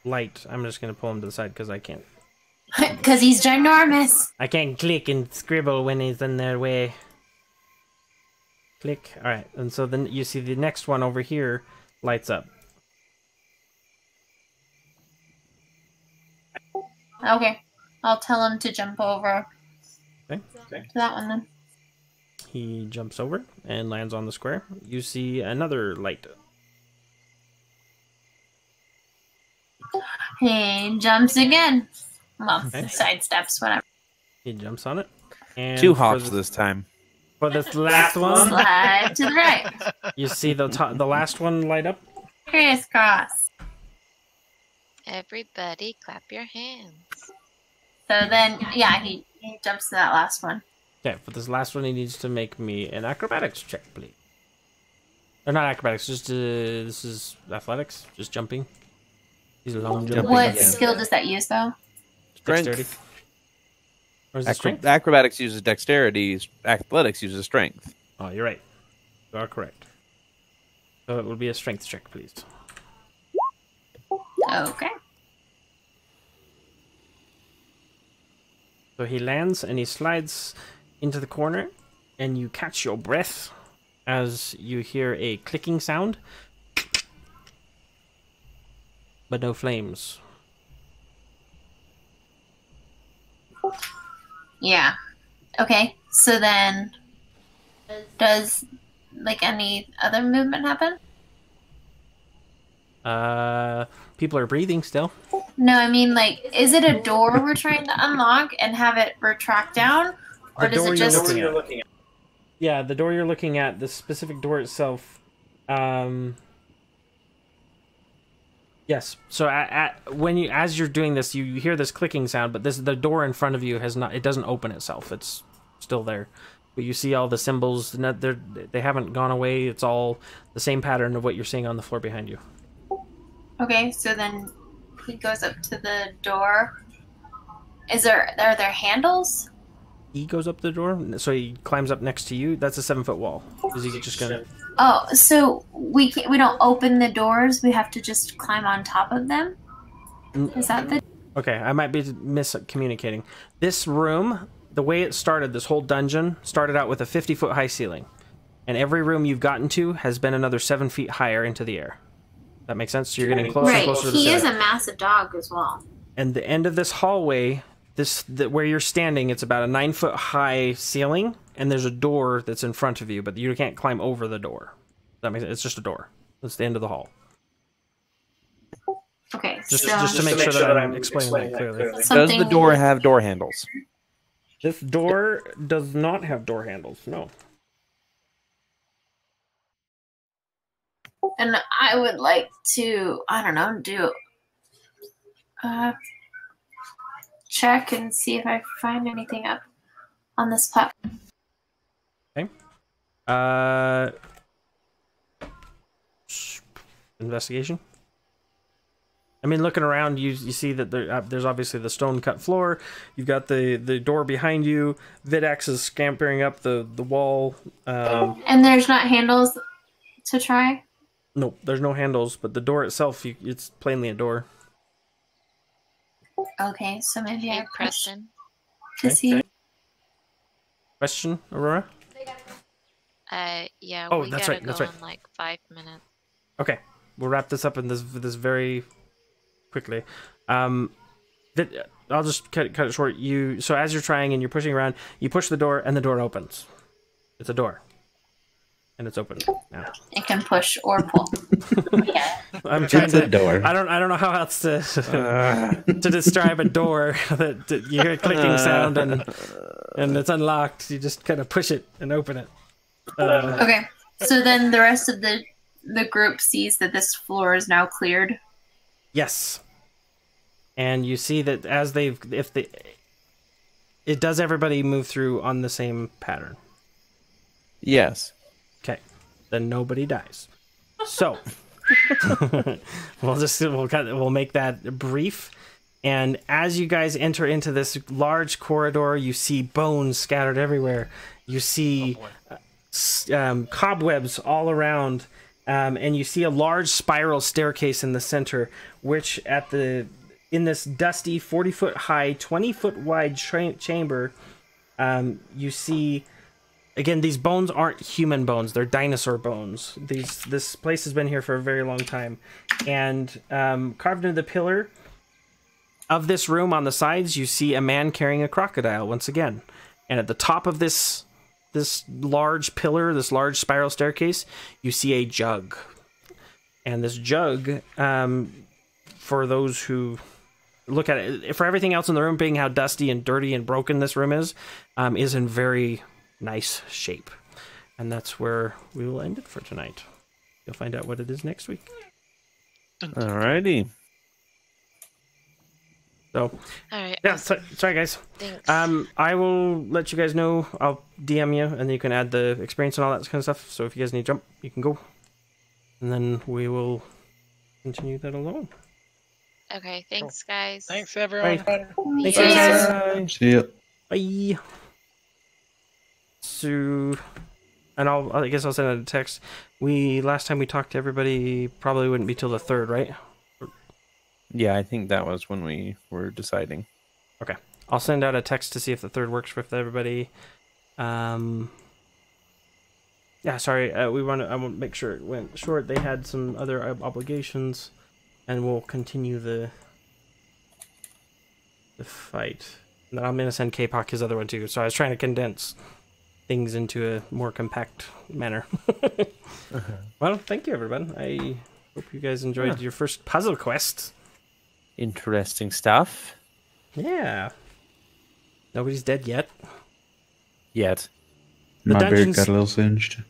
light. I'm just going to pull him to the side because I can't. Because he's ginormous. I can't click and scribble when he's in their way. Click. All right, and so then you see the next one over here lights up. Okay. I'll tell him to jump over Okay. to that one then. He jumps over and lands on the square. You see another light. He jumps again. Well, Okay. sidesteps, whatever. He jumps on it. And 2 for hops this time. For this last one, Slide to the right. you see the last one light up. Crisscross. Everybody clap your hands. So then, yeah, he jumps to that last one. Okay, for this last one, he needs to make me an acrobatics check, please. Or not acrobatics, just this is athletics, just jumping. He's a long jumping. What skill does that use, though? Dexterity. Or is it strength? Acrobatics uses dexterity. Athletics uses strength. Oh, you're right. You are correct. So it will be a strength check, please. Okay. So he lands and he slides into the corner, and you catch your breath as you hear a clicking sound, but no flames. Yeah. Okay. So then, does like any other movement happen? People are breathing still. No, I mean, like, is it a door we're trying to unlock and have it retract down, or does it just? You're looking at. Yeah, the door you're looking at, the specific door itself. Yes. So as you're doing this, you hear this clicking sound, but the door in front of you has not. It doesn't open itself. It's still there. But you see all the symbols. They haven't gone away. It's all the same pattern of what you're seeing on the floor behind you. Okay, so then he goes up to the door. Are there handles? He goes up the door, so he climbs up next to you. That's a 7-foot wall. Is he just gonna? Oh, so we don't open the doors. We have to just climb on top of them. Is that the? Okay, I might be miscommunicating. This room, the way it started, this whole dungeon started out with a 50-foot high ceiling, and every room you've gotten to has been another 7 feet higher into the air. That makes sense. So you're getting closer and closer to the He ceiling. is a massive dog as well. And the end of this hallway, where you're standing, it's about a 9-foot high ceiling, and there's a door that's in front of you, but you can't climb over the door. That makes sense. It's just a door. That's the end of the hall. Okay, Just to make sure that I'm explaining that clearly. Does the door have door handles? This door does not have door handles. No. And I would like to, I don't know, do check and see if I find anything up on this platform. Okay. Investigation. I mean, looking around, you see that there's obviously the stone cut floor. You've got the door behind you. Vidax is scampering up the wall. And there's not handles to try? Nope, there's no handles, but the door itself, it's plainly a door. Okay, so maybe Hey, I push Preston. to see. Question, Aurora? Yeah, Oh, we that's gotta right, that's go right. in like 5 minutes. Okay, we'll wrap this up in this very quickly. I'll just cut it short. So as you're trying and you're pushing around, you push the door and the door opens. It's a door, and it's open now. It can push or pull. I'm trying It's a door. I don't know how else to to describe a door that you hear a clicking sound and it's unlocked. You just kind of push it and open it. Okay, so then the rest of the group sees that this floor is now cleared. Yes. And you see that as it does everybody move through on the same pattern. Yes. Okay. Then nobody dies. So we'll make that brief. And as you guys enter into this large corridor, you see bones scattered everywhere. You see cobwebs all around. And you see a large spiral staircase in the center, which in this dusty 40-foot high, 20-foot wide chamber, you see, again, these bones aren't human bones; they're dinosaur bones. This place has been here for a very long time, and carved into the pillar of this room on the sides, you see a man carrying a crocodile once again, and at the top of this large pillar, this large spiral staircase, you see a jug. And this jug, for those who look at it, for everything else in the room being how dusty and dirty and broken this room is in very nice shape. And that's where we will end it for tonight. You'll find out what it is next week. Alrighty. So, All right. yeah, Awesome. sorry guys. Thanks. I will let you guys know. I'll DM you, and then you can add the experience and all that kind of stuff. So if you guys need to jump, you can go, and then we will continue that alone. Okay. Thanks, guys. Thanks, everyone. Thanks, Cheers. guys. See ya. Bye. So, and I guess I'll send out a text. Last time we talked to everybody probably wouldn't be till the 3rd, right? Yeah, I think that was when we were deciding. Okay. I'll send out a text to see if the 3rd works for everybody. Yeah, sorry. I want to make sure it went short. They had some other obligations, and we'll continue the fight. And then I'm gonna send K-Pop his other one too. So I was trying to condense things into a more compact manner. Well, thank you, everybody. I hope you guys enjoyed your first puzzle quest. Interesting stuff. Yeah. Nobody's dead yet. Yet. The My beard dungeons- got a little singed.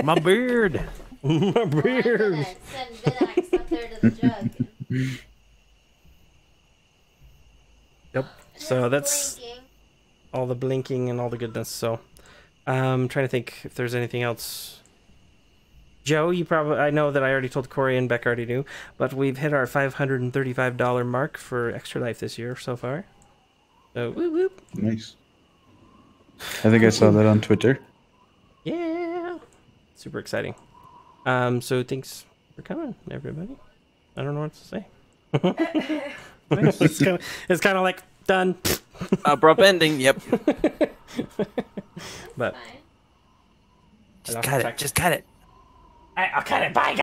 My beard. My beard. Send Vidax up there to the jug. Yep. So that's all the blinking and all the goodness. So I'm trying to think if there's anything else. Joe, I know that I already told Corey and Beck already knew, but we've hit our $535 mark for Extra Life this year so far. So whoop whoop. Nice. I think I saw that on Twitter. Yeah. Super exciting. So thanks for coming, everybody. I don't know what to say. It's kind of like done. Abrupt ending. Yep. But Just cut it. Just cut it. I'll cut it. Bye.